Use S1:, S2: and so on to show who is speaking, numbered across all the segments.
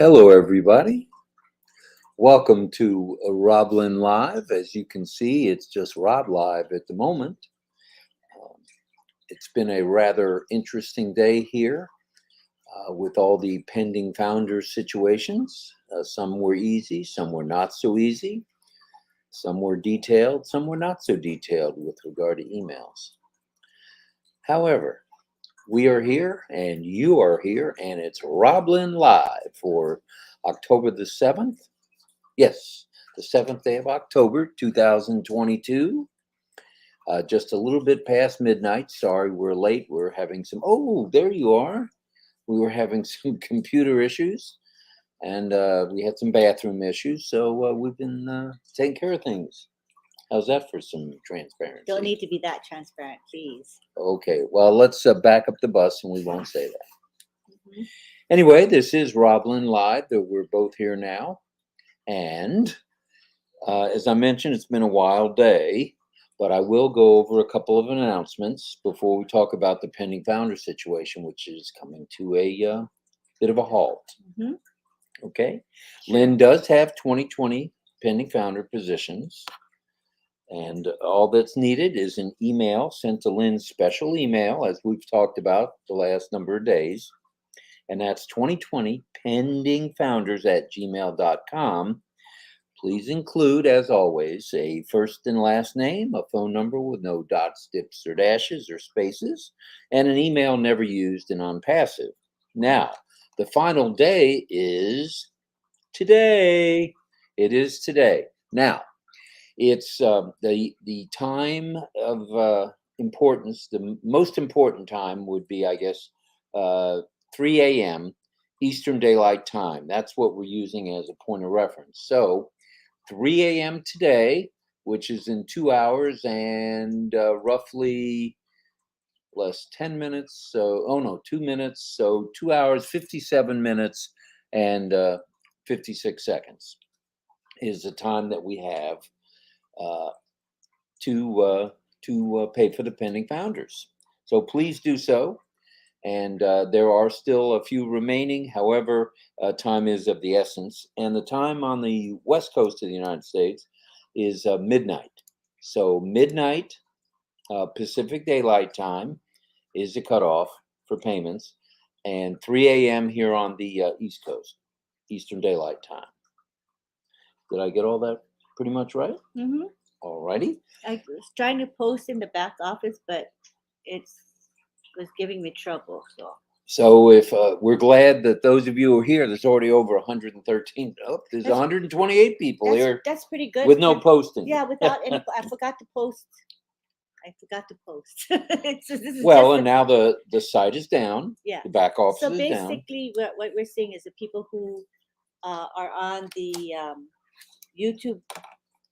S1: Hello, everybody. Welcome to RobLynn Live. As you can see, it's just Rob Live at the moment. It's been a rather interesting day here with all the pending founders situations. Some were easy, some were not so easy. Some were detailed, some were not so detailed with regard to emails. However, we are here and you are here, and it's RobLynn Live for October the 7th. Yes, the 7th day of October, 2022. Just a little bit past midnight. Sorry, we're late. We're having some, oh, there you are. We were having some computer issues, and we had some bathroom issues. So we've been taking care of things. How's that for some transparency?
S2: Don't need to be that transparent, please.
S1: Okay, well, let's back up the bus and we won't say that.
S2: Mm-hmm.
S1: Anyway, this is RobLynn Live. We're both here now. And as I mentioned, it's been a wild day, but I will go over a couple of announcements before we talk about the pending founder situation, which is coming to a bit of a halt.
S2: Mm-hmm.
S1: Okay. Lynn does have 2020 pending founder positions. And all that's needed is an email sent to Lynn's special email, as we've talked about the last number of days. And that's 2020 pendingfounders@gmail.com. Please include, as always, a first and last name, a phone number with no dots, dips, or dashes or spaces, and an email never used in ONPASSIVE. Now, the final day is today. It is today. Now, it's the time of importance. The most important time would be, I guess, 3 a.m. Eastern Daylight Time. That's what we're using as a point of reference. So 3 a.m. today, which is in 2 hours and roughly less 10 minutes. So, 2 minutes. So 2 hours, 57 minutes, and 56 seconds is the time that we have to pay for the pending founders. So please do so. And there are still a few remaining. However, time is of the essence. And the time on the west coast of the United States is midnight. So midnight Pacific Daylight Time is the cutoff for payments. And 3 a.m. here on the East Coast, Eastern Daylight Time. Did I get all that pretty much right?
S2: Mm-hmm.
S1: All righty.
S2: I was trying to post in the back office, but it was giving me trouble.
S1: So if we're glad that those of you who are here, there's already over 113. Oh, there's 128 people here.
S2: That's pretty good.
S1: With no posting.
S2: Yeah, without any. I forgot to post.
S1: And now the site is down.
S2: Yeah.
S1: The back office is down.
S2: So basically, what we're seeing is the people who are on the YouTube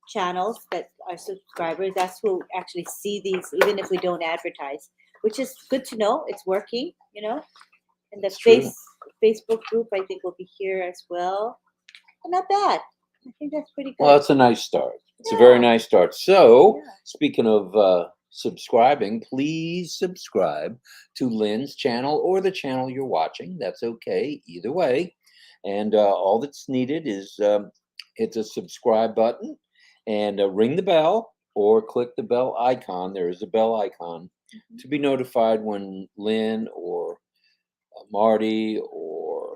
S2: channels that are subscribers. That's who actually see these, even if we don't advertise, which is good to know. It's working, And the Facebook group, I think, will be here as well. But not bad. I think that's pretty good.
S1: Well, that's a nice start. It's a very nice start. So, speaking of subscribing, please subscribe to Lynn's channel or the channel you're watching. That's okay, either way. And all that's needed is hit the subscribe button and ring the bell or click the bell icon. There is a bell icon to be notified when Lynn or Marty or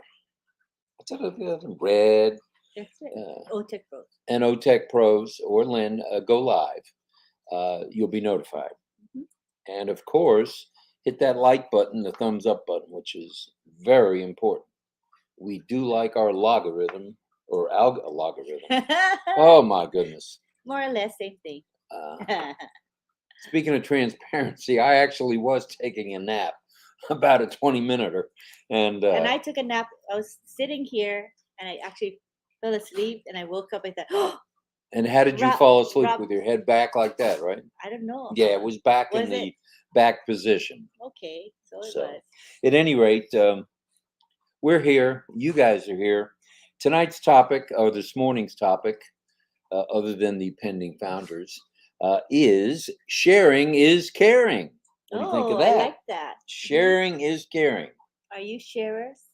S1: what's that other Red?
S2: That's it. OTech Pros.
S1: And OTech Pros or Lynn go live. You'll be notified. Mm-hmm. And of course, hit that like button, the thumbs up button, which is very important. We do like our logarithm or logarithm. Oh my goodness.
S2: More or less, same thing.
S1: Speaking of transparency, I actually was taking a nap, about a 20-minute, and
S2: I took a nap. I was sitting here, and I actually fell asleep, and I woke up. I thought, oh.
S1: And how did you fall asleep with your head back like that, right?
S2: I don't know.
S1: Yeah, it was back in the back position.
S2: Okay, so it was.
S1: At any rate, we're here. You guys are here. Tonight's topic, or this morning's topic, other than the pending founders, is sharing is caring. What do you think of that?
S2: I like that.
S1: Sharing is caring.
S2: Are you sharers?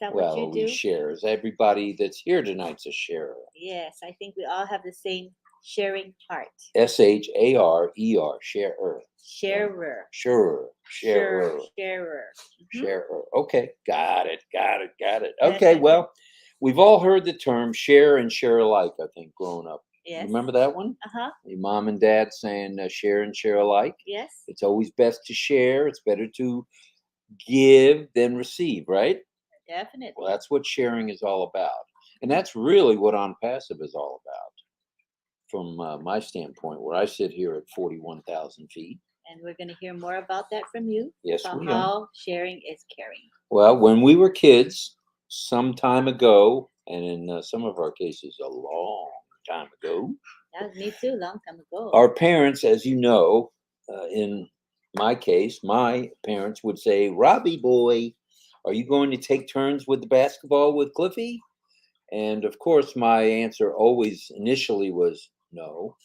S2: that what
S1: Well,
S2: you
S1: are we
S2: do?
S1: sharers? Everybody that's here tonight's a sharer.
S2: Yes, I think we all have the same sharing heart.
S1: Sharer, sharer.
S2: Sharer.
S1: Sharer, sharer,
S2: Sharer. Mhm.
S1: sharer. Okay, got it. Okay, well, we've all heard the term share and share alike, I think, growing up.
S2: Yes.
S1: Remember that one?
S2: Uh-huh.
S1: Your mom and dad saying share and share alike.
S2: Yes.
S1: It's always best to share. It's better to give than receive, right?
S2: Definitely.
S1: Well, that's what sharing is all about. And that's really what On Passive is all about, from my standpoint, where I sit here at 41,000 feet.
S2: And we're going to hear more about that from you.
S1: Yes,
S2: about
S1: we are.
S2: how sharing is caring.
S1: Well, when we were kids, some time ago, and in some of our cases, a long time ago,
S2: That was me too, long time ago.
S1: our parents, as you know, in my case, my parents would say, Robbie boy, are you going to take turns with the basketball with Cliffy? And of course, my answer always initially was no.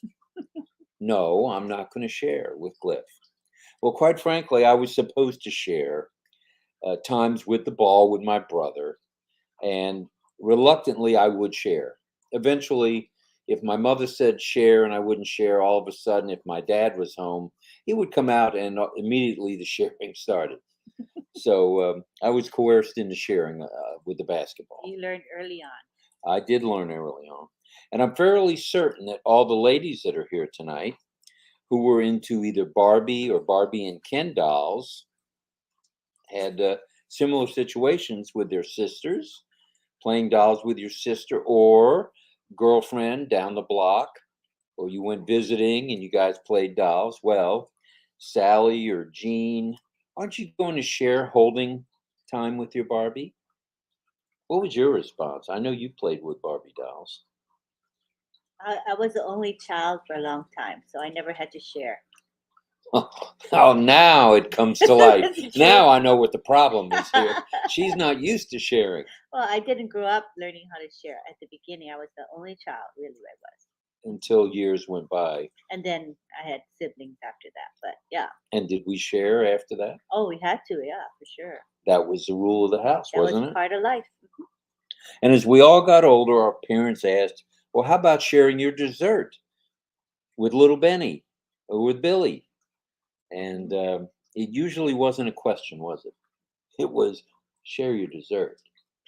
S1: No, I'm not going to share with Cliff. Well, quite frankly, I was supposed to share times with the ball with my brother, and reluctantly, I would share. Eventually, if my mother said share and I wouldn't share, all of a sudden, if my dad was home, he would come out and immediately the sharing started. So I was coerced into sharing with the basketball.
S2: You learned early on.
S1: I did learn early on. And I'm fairly certain that all the ladies that are here tonight who were into either Barbie or Barbie and Ken dolls had similar situations with their sisters, playing dolls with your sister or girlfriend down the block, or you went visiting and you guys played dolls. Well, Sally or Jean, aren't you going to share holding time with your Barbie? What was your response? I know you played with Barbie dolls.
S2: I was the only child for a long time, so I never had to share.
S1: Oh, now it comes to light.
S2: True.
S1: Now I know what the problem is here. She's not used to sharing.
S2: Well, I didn't grow up learning how to share. At the beginning, I was the only child, really, I was.
S1: Until years went by.
S2: And then I had siblings after that, but yeah.
S1: And did we share after that?
S2: Oh, we had to, yeah, for sure.
S1: That was the rule of the house,
S2: That
S1: wasn't
S2: was
S1: it?
S2: part of life. Mhm.
S1: And as we all got older, our parents asked, well, how about sharing your dessert with little Benny or with Billy? And it usually wasn't a question, was it? It was share your dessert.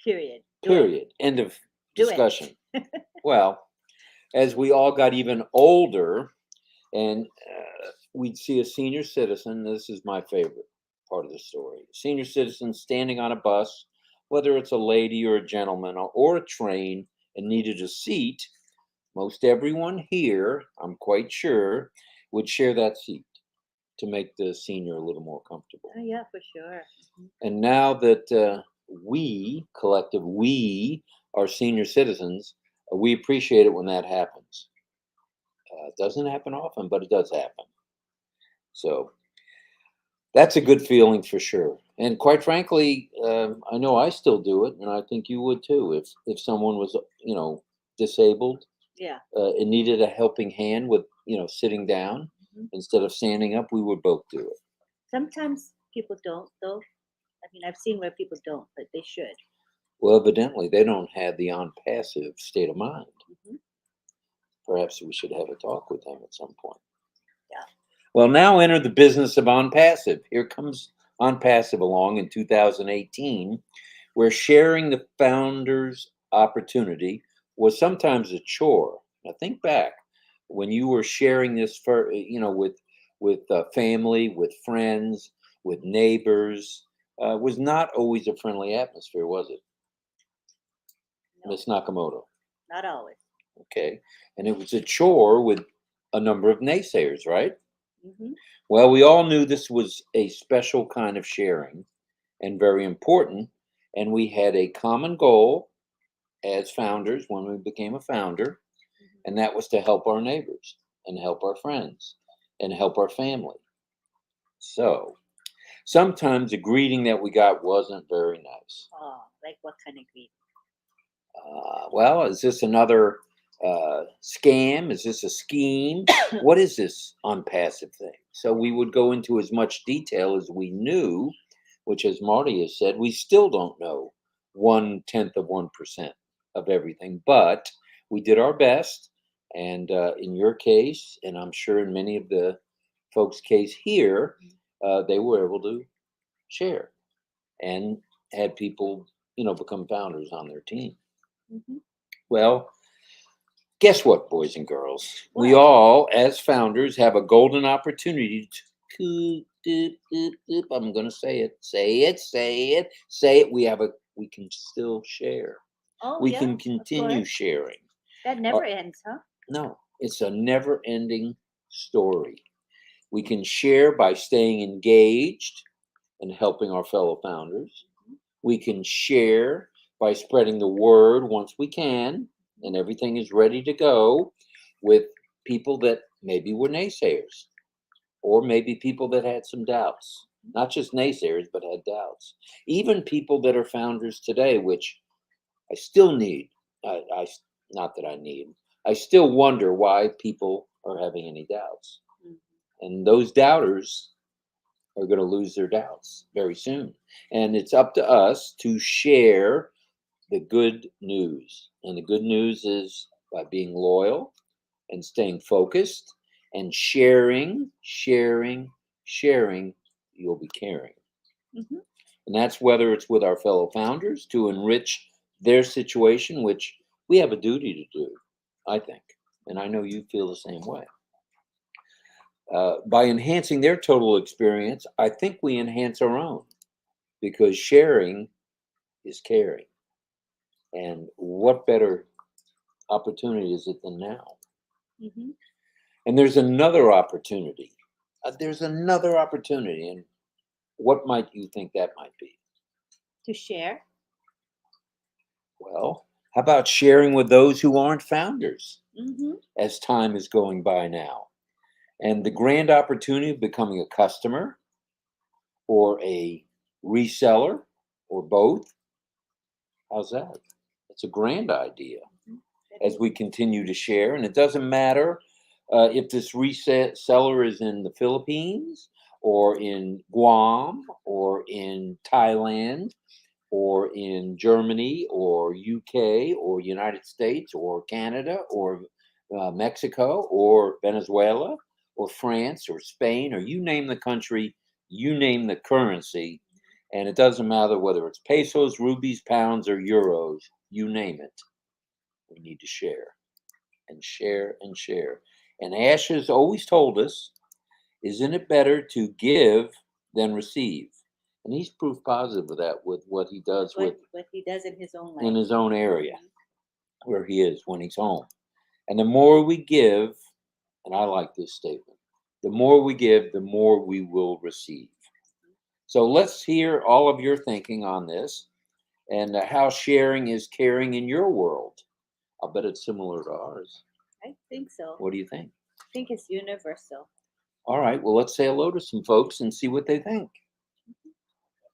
S2: Period. Do it.
S1: Period. End of
S2: Do it.
S1: discussion. Well, as we all got even older and we'd see a senior citizen, this is my favorite part of the story. Senior citizen standing on a bus, whether it's a lady or a gentleman or a train, and needed a seat, most everyone here, I'm quite sure, would share that seat to make the senior a little more comfortable.
S2: Oh, yeah, for sure. Mhm.
S1: And now that we, collective we, are senior citizens, we appreciate it when that happens. It doesn't happen often, but it does happen. So that's a good feeling for sure. And quite frankly, I know I still do it, and I think you would too. If someone was, disabled,
S2: Yeah.
S1: and needed a helping hand with, sitting down
S2: Mhm.
S1: instead of standing up, we would both do it.
S2: Sometimes people don't, though. I mean, I've seen where people don't, but they should.
S1: Well, evidently, they don't have the on-passive state of mind.
S2: Mhm.
S1: Perhaps we should have a talk with them at some point.
S2: Yeah.
S1: Well, now enter the business of on-passive. Here comes on-passive along in 2018, where sharing the founder's opportunity was sometimes a chore. Now think back when you were sharing this for, with family, with friends, with neighbors. Was not always a friendly atmosphere, was it,
S2: No,
S1: Miss Nakamoto?
S2: not always.
S1: Okay, and it was a chore with a number of naysayers, right?
S2: Hmm.
S1: Well, we all knew this was a special kind of sharing and very important. And we had a common goal as founders when we became a founder, and that was to help our neighbors and help our friends and help our family. So sometimes the greeting that we got wasn't very nice.
S2: Oh, like what kind of greed?
S1: Well, is this another scam? Is this a scheme? What is this unpassive thing? So we would go into as much detail as we knew, which, as Marty has said, we still don't know 0.1% of everything, but we did our best. And in your case, and I'm sure in many of the folks' case here, they were able to share and had people, become founders on their team.
S2: Mhm.
S1: Well, guess what, boys and girls? We
S2: What?
S1: all, as founders, have a golden opportunity to. I'm going to say it. Say it. Say it. Say it. We can still share.
S2: Oh,
S1: We
S2: yeah,
S1: can
S2: of
S1: continue
S2: course.
S1: sharing.
S2: That never ends, huh?
S1: No, it's a never-ending story. We can share by staying engaged and helping our fellow founders. We can share by spreading the word once we can, and everything is ready to go with people that maybe were naysayers, or maybe people that had some doubts. Not just naysayers, but had doubts. Even people that are founders today, which I still need. I not that I need. I still wonder why people are having any doubts.
S2: Mhm.
S1: And those doubters are going to lose their doubts very soon. And it's up to us to share the good news. And the good news is by being loyal and staying focused and sharing, you'll be caring.
S2: Mhm.
S1: And that's whether it's with our fellow founders to enrich their situation, which we have a duty to do, I think. And I know you feel the same way. By enhancing their total experience, I think we enhance our own because sharing is caring. And what better opportunity is it than now?
S2: Mhm.
S1: And there's another opportunity. There's another opportunity. And what might you think that might be?
S2: To share.
S1: Well, how about sharing with those who aren't founders
S2: Mhm.
S1: as time is going by now? And the grand opportunity of becoming a customer or a reseller or both. How's that? It's a grand idea
S2: Mhm. That
S1: as
S2: is.
S1: we continue to share. And it doesn't matter if this reseller is in the Philippines or in Guam or in Thailand or in Germany or UK or United States or Canada or Mexico or Venezuela or France or Spain, or you name the country, you name the currency, and it doesn't matter whether it's pesos, rupees, pounds, or euros, you name it. We need to share and share and share. And Ash has always told us, isn't it better to give than receive? And he's proof positive of that with what he does
S2: What he does in his own
S1: in
S2: life.
S1: his own area
S2: Mhm.
S1: where he is when he's home. And the more we give, and I like this statement, the more we give, the more we will receive. So let's hear all of your thinking on this and how sharing is caring in your world. I'll bet it's similar to ours.
S2: I think so.
S1: What do you think?
S2: I think it's universal.
S1: All right, well, let's say hello to some folks and see what they think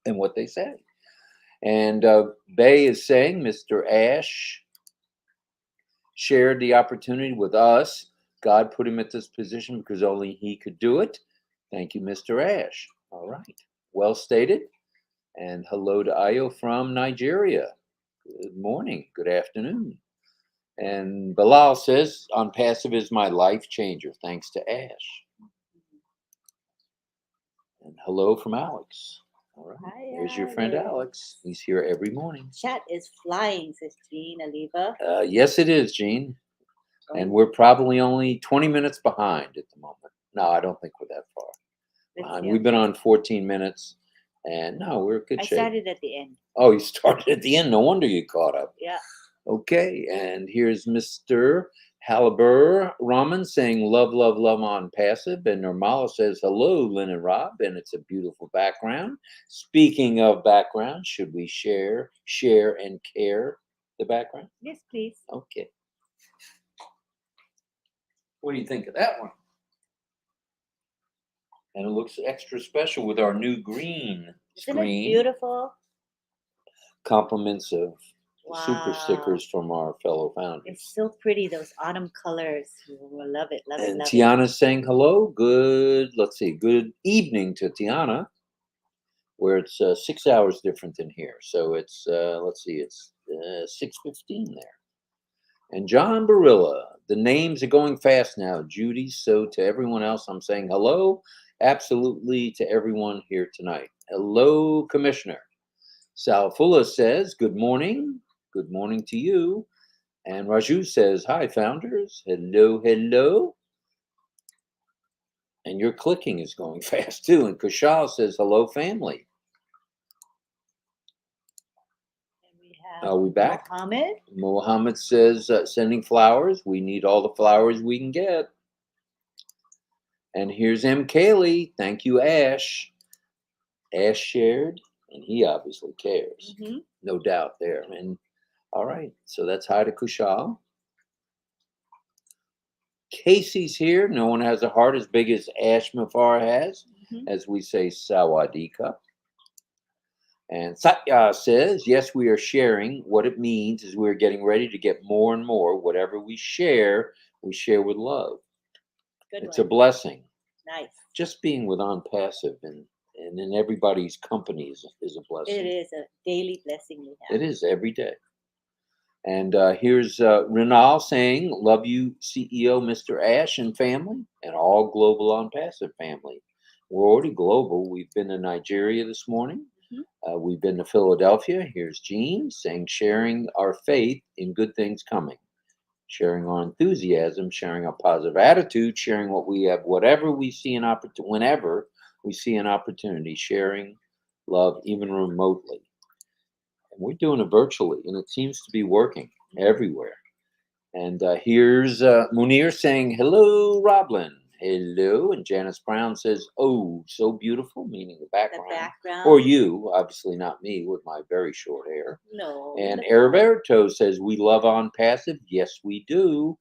S1: and what they say. And Bay is saying Mr. Ash shared the opportunity with us. God put him at this position because only he could do it. Thank you, Mr. Ash. All right. Well stated. And hello to Ayo from Nigeria. Good morning. Good afternoon. And Bilal says, ONPASSIVE is my life changer. Thanks to Ash. And hello from Alex. All right.
S2: Hi,
S1: There's your friend Alex. He's here every morning.
S2: Chat is flying, says Jean Aliva.
S1: Yes, it is, Gene. And
S2: Oh,
S1: we're probably only 20 minutes behind at the moment. No, I don't think we're that far
S2: let's
S1: behind.
S2: see.
S1: We've been on 14 minutes, and no, we're in good
S2: I
S1: shape.
S2: started at the end.
S1: Oh, you started at the end. No wonder you caught up.
S2: Yeah.
S1: Okay, and here's Mr. Halibur Raman saying, love, love, love on passive. And Nirmala says, hello, Lynn and Rob. And it's a beautiful background. Speaking of background, should we share, and care the background?
S2: Yes, please.
S1: Okay. What do you think of that one? And it looks extra special with our new green
S2: Isn't it
S1: screen.
S2: beautiful?
S1: Compliments of super
S2: Wow.
S1: stickers from our fellow founders.
S2: It's so pretty, those autumn colors. We'll love it, love it,
S1: And
S2: love
S1: Tiana's saying hello. Good, let's see, good evening to Tiana. where it's 6 hours different than here. So it's let's see, it's 6:15 there. And John Barilla, the names are going fast now, Judy. So to everyone else, I'm saying hello, absolutely to everyone here tonight. Hello, Commissioner. Salfula says, good morning. Good morning to you. And Raju says, hi, founders. Hello, hello. And your clicking is going fast too. And Kushal says, hello, family.
S2: And we have
S1: Are we back?
S2: Mohammed.
S1: Mohammed says, sending flowers. We need all the flowers we can get. And here's M. Kaylee. Thank you, Ash. Ash shared, and he obviously cares. No doubt there. And all right, so that's hi to Kushal. Casey's here. No one has a heart as big as Ash Mafar has, as we say Sawadika. And Satya says, yes, we are sharing. What it means is we're getting ready to get more and more. Whatever we share with love. It's a blessing.
S2: Nice.
S1: Just being with ONPASSIVE and in everybody's company is a blessing.
S2: It is a daily blessing we have.
S1: It is every day. And here's Renal saying, love you, CEO Mr. Ash and family, and all global ONPASSIVE family. We're already global. We've been to Nigeria this morning. We've been to Philadelphia. Here's Jean saying, sharing our faith in good things coming. Sharing our enthusiasm, sharing our positive attitude, sharing what we have, whatever we see an opportunity, whenever we see an opportunity, sharing love, even remotely. And we're doing it virtually, and it seems to be working everywhere. And here's Munir saying, hello, RobLynn. Hello. And Janice Brown says, oh, so beautiful, meaning the background.
S2: The background.
S1: Or you, obviously not me with my very short hair.
S2: No.
S1: And Heriberto says, we love ONPASSIVE. Yes, we do.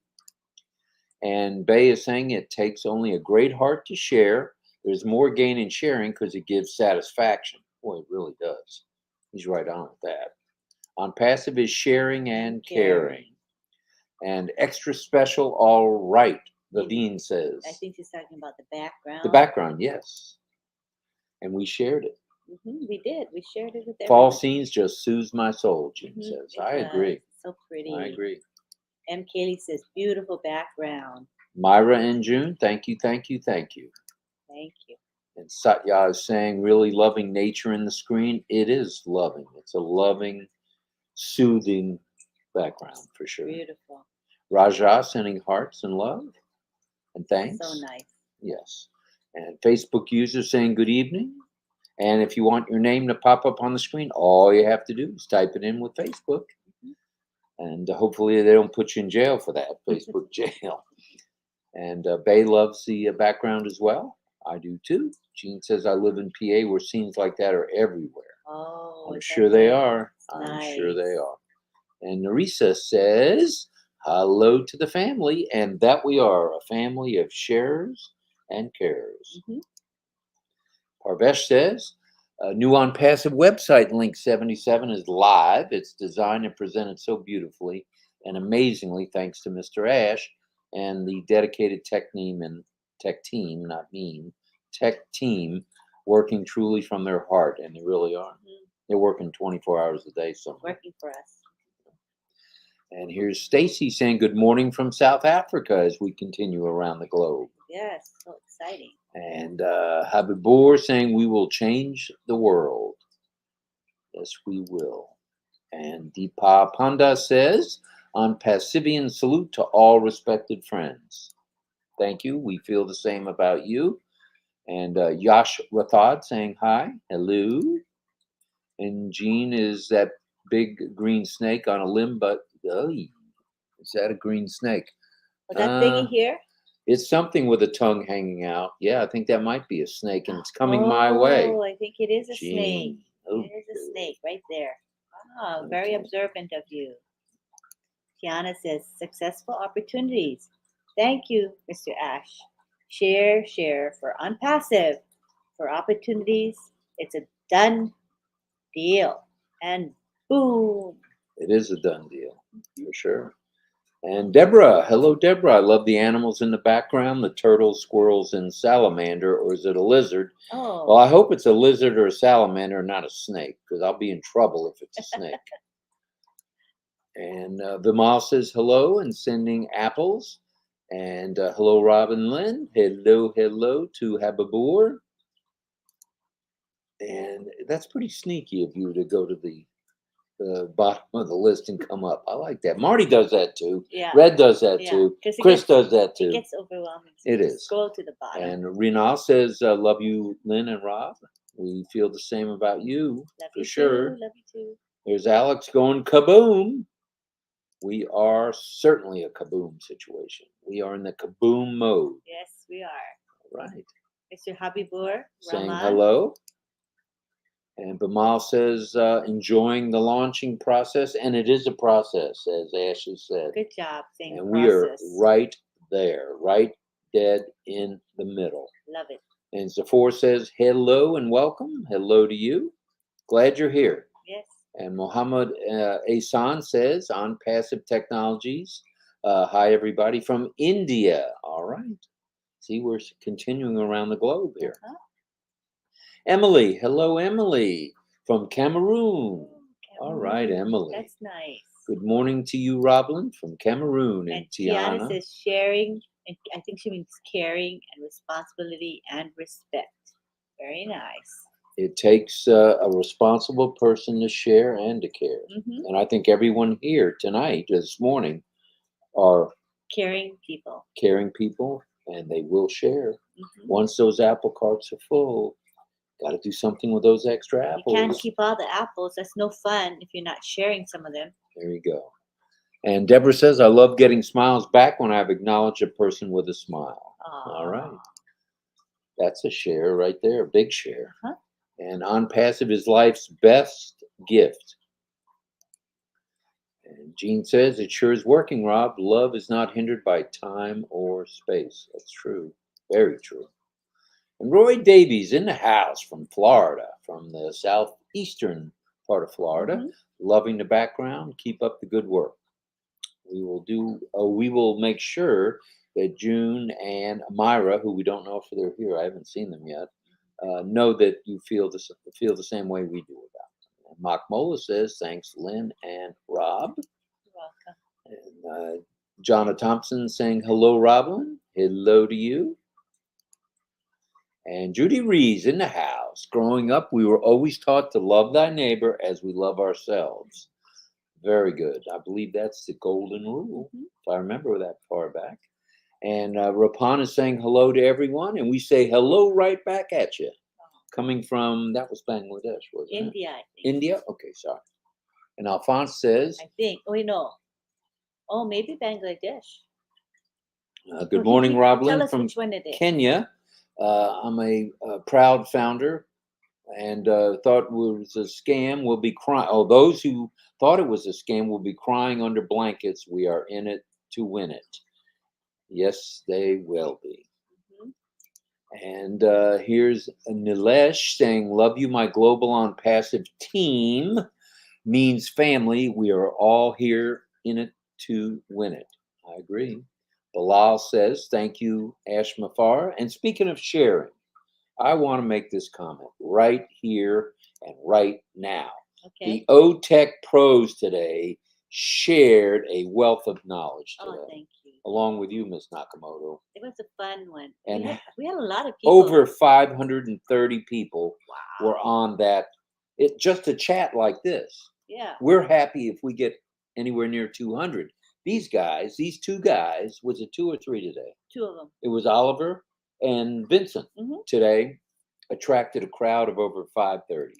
S1: And Bay is saying it takes only a great heart to share. There's more gain in sharing because it gives satisfaction. Boy, it really does. He's right on with that. ONPASSIVE is sharing and caring. And extra special, all right, Levine says.
S2: I think she's talking about the background.
S1: The background, yes. And we shared it.
S2: We did. We shared it with everyone.
S1: Fall scenes just soothes my soul, Jean says. I agree.
S2: So pretty.
S1: I agree.
S2: M. Kaylee says, beautiful background.
S1: Myra and June, thank you, thank you, thank you.
S2: Thank you.
S1: And Satya is saying, really loving nature in the screen. It is loving. It's a loving, soothing background for sure.
S2: Beautiful.
S1: Raja sending hearts and love and thanks.
S2: So nice.
S1: Yes. And Facebook user saying good evening. And if you want your name to pop up on the screen, all you have to do is type it in with Facebook. And hopefully they don't put you in jail for that, Facebook jail. And Bay loves the background as well. I do too. Jean says, I live in PA where scenes like that are everywhere.
S2: Oh,
S1: I'm sure they are.
S2: Nice.
S1: I'm sure they are. And Narisa says, hello to the family. And that we are, a family of sharers and carers. Parvesh says, a new ONPASSIVE website, link 77, is live. It's designed and presented so beautifully and amazingly, thanks to Mr. Ash and the dedicated tech team, working truly from their heart, and they really are. They're working 24 hours a day. So
S2: working for us.
S1: And here's Stacy saying good morning from South Africa as we continue around the globe.
S2: Yes, so exciting.
S1: And Habibur saying we will change the world. Yes, we will. And Deepa Panda says, ONPASSIVian salute to all respected friends. Thank you. We feel the same about you. And Yash Rathod saying hi. Hello. And Jean is that big green snake on a limb, but is that a green snake?
S2: Was that thingy here?
S1: It's something with a tongue hanging out. Yeah, I think that might be a snake, and it's coming my way.
S2: Oh, I think it is a snake.
S1: Oh,
S2: it is a snake right there. Ah, very observant of you. Tiana says, successful opportunities. Thank you, Mr. Ash. Share for ONPASSIVE. For opportunities, it's a done deal. And boom.
S1: It is a done deal, for sure. And Deborah, hello, Deborah. I love the animals in the background, the turtles, squirrels, and salamander, or is it a lizard? Well,
S2: Oh,
S1: I hope it's a lizard or a salamander, not a snake, because I'll be in trouble if it's a snake. And Vimal says hello and sending apples. And hello, Robin Lynn. Hello, hello to Habibur. And that's pretty sneaky of you to go to the bottom of the list and come up. I like that. Marty does that too.
S2: yeah.
S1: Red does that
S2: Yeah,
S1: too.
S2: 'cause it
S1: Chris
S2: gets-
S1: does that
S2: It
S1: too.
S2: gets overwhelming. So
S1: It
S2: just
S1: is.
S2: Scroll to the bottom.
S1: And Renal says, love you, Lynn and Rob. We feel the same about you,
S2: Love
S1: for
S2: you
S1: sure.
S2: Too, love you too.
S1: There's Alex going kaboom. We are certainly a kaboom situation. We are in the kaboom mode.
S2: Yes, we are.
S1: All right.
S2: Mr. Habibur,
S1: Saying
S2: Rahman.
S1: hello. And Bamal says, enjoying the launching process. And it is a process, as Ashley said.
S2: Good job saying
S1: And
S2: process.
S1: we are right there, right dead in the middle.
S2: Love it.
S1: And Zafar says, hello and welcome. Hello to you. Glad you're here.
S2: Yes.
S1: And Mohammed Ahsan says, on Passive Technologies. Hi, everybody from India. All right. See, we're continuing around the globe here.
S2: Uh-huh.
S1: Emily. Hello, Emily from Cameroon. All right,
S2: Cameroon.
S1: Emily.
S2: That's nice.
S1: Good morning to you, RobLynn from Cameroon.
S2: And
S1: And
S2: Tiana
S1: Tiana.
S2: says sharing, and I think she means caring and responsibility and respect. Very nice.
S1: It takes a responsible person to share and to care.
S2: Mm-hmm.
S1: And I think everyone here tonight, this morning, are
S2: Caring people.
S1: caring people, and they will share.
S2: Mm-hmm.
S1: Once those apple carts are full, got to do something with those extra apples.
S2: You can't keep all the apples. That's no fun if you're not sharing some of them.
S1: There you go. And Deborah says, I love getting smiles back when I've acknowledged a person with a smile. All right. That's a share right there, a big share.
S2: Huh?
S1: And ONPASSIVE is life's best gift. And Jean says, it sure is working, Rob. Love is not hindered by time or space. That's true. Very true. And Roy Davies in the house from Florida, from the southeastern part of Florida.
S2: Mhm.
S1: Loving the background. Keep up the good work. We will make sure that June and Myra, who we don't know if they're here, I haven't seen them yet, know that you feel the same way we do about them. And Mock Mola says, thanks, Lynn and Rob.
S2: You're welcome.
S1: And Jonna Thompson saying, hello, Robin. Hello to you. And Judy Rees in the house. Growing up, we were always taught to love thy neighbor as we love ourselves. Very good. I believe that's the golden rule, if I remember that far back. And Rapan is saying hello to everyone, and we say hello right back at you. Coming from, that was Bangladesh, wasn't it?
S2: India, I think.
S1: India? Okay, sorry. And Alphonse says,
S2: I think. Oh, no. Oh, maybe Bangladesh.
S1: good morning, RobLynn
S2: Tell us
S1: from
S2: which one it is.
S1: Kenya. I'm a proud founder and thought it was a scam will be crying. Oh, those who thought it was a scam will be crying under blankets. We are in it to win it. Yes, they will be. And here's Nilesh saying, love you, my global ONPASSIVE team. Means family. We are all here in it to win it. I agree. Bilal says, thank you, Ash Mafar. And speaking of sharing, I want to make this comment right here and right now.
S2: Okay.
S1: The OTech pros today shared a wealth of knowledge today.
S2: Oh, thank you.
S1: Along with you, Ms. Nakamoto.
S2: It was a fun one.
S1: And
S2: we had a lot of people.
S1: Over 530 people were on that. It just a chat like this.
S2: Yeah.
S1: We're happy if we get anywhere near 200. These two guys, was it 2 or 3 today?
S2: 2 of them.
S1: It was Oliver and Vincent today, attracted a crowd of over 530.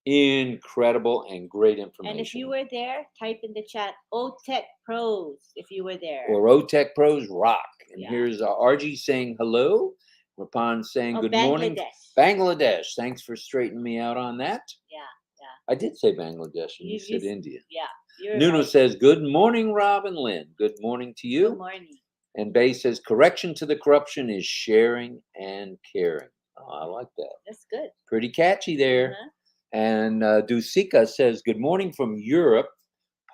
S1: Incredible and great information.
S2: And if you were there, type in the chat, OTech Pros, if you were there.
S1: Or OTech Pros rock. And
S2: Yeah.
S1: here's RG saying hello. Rapan saying good morning. Bangladesh. Thanks for straightening me out on that.
S2: Yeah.
S1: I did say Bangladesh and you said India.
S2: Yeah.
S1: Nuno
S2: right.
S1: says, good morning, Rob and Lynn. Good morning to you.
S2: Good morning.
S1: And Bay says, correction to the corruption is sharing and caring. Oh, I like that.
S2: That's good.
S1: Pretty catchy there. And Dusika says, good morning from Europe.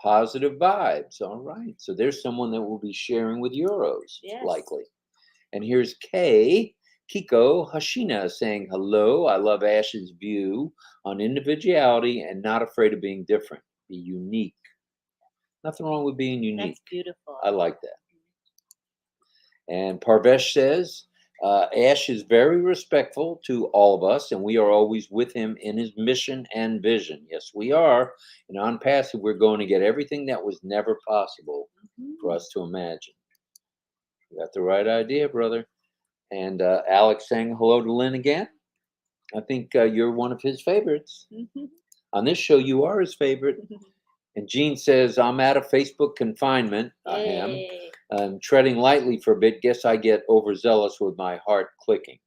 S1: Positive vibes. All right. So there's someone that will be sharing with Euros,
S2: Yes.
S1: likely. And here's Kiko Hashina saying, hello. I love Ash's view on individuality and not afraid of being different. Be unique. Nothing wrong with being unique.
S2: That's beautiful.
S1: I like that. And Parvesh says, Ash is very respectful to all of us, and we are always with him in his mission and vision. Yes, we are. And on Passive, we're going to get everything that was never possible for us to imagine. You got the right idea, brother. And Alex saying hello to Lynn again. I think you're one of his favorites. On this show, you are his favorite. And Gene says, I'm out of Facebook confinement. I am.
S2: Yay.
S1: I'm treading lightly for a bit. Guess I get overzealous with my heart clicking.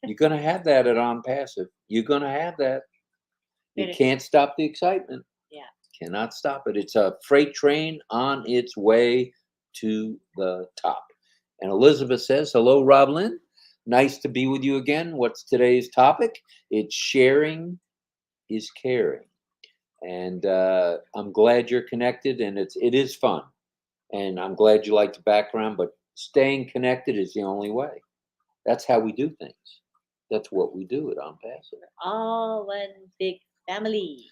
S1: You're going to have that at On Passive. You're going to have that. You
S2: Better-
S1: can't stop the excitement.
S2: Yeah.
S1: Cannot stop it. It's a freight train on its way to the top. And Elizabeth says, hello, RobLynn. Nice to be with you again. What's today's topic? It's sharing is caring. And I'm glad you're connected, and it is fun. And I'm glad you like the background, but staying connected is the only way. That's how we do things. That's what we do at On Passive.
S2: All one big family.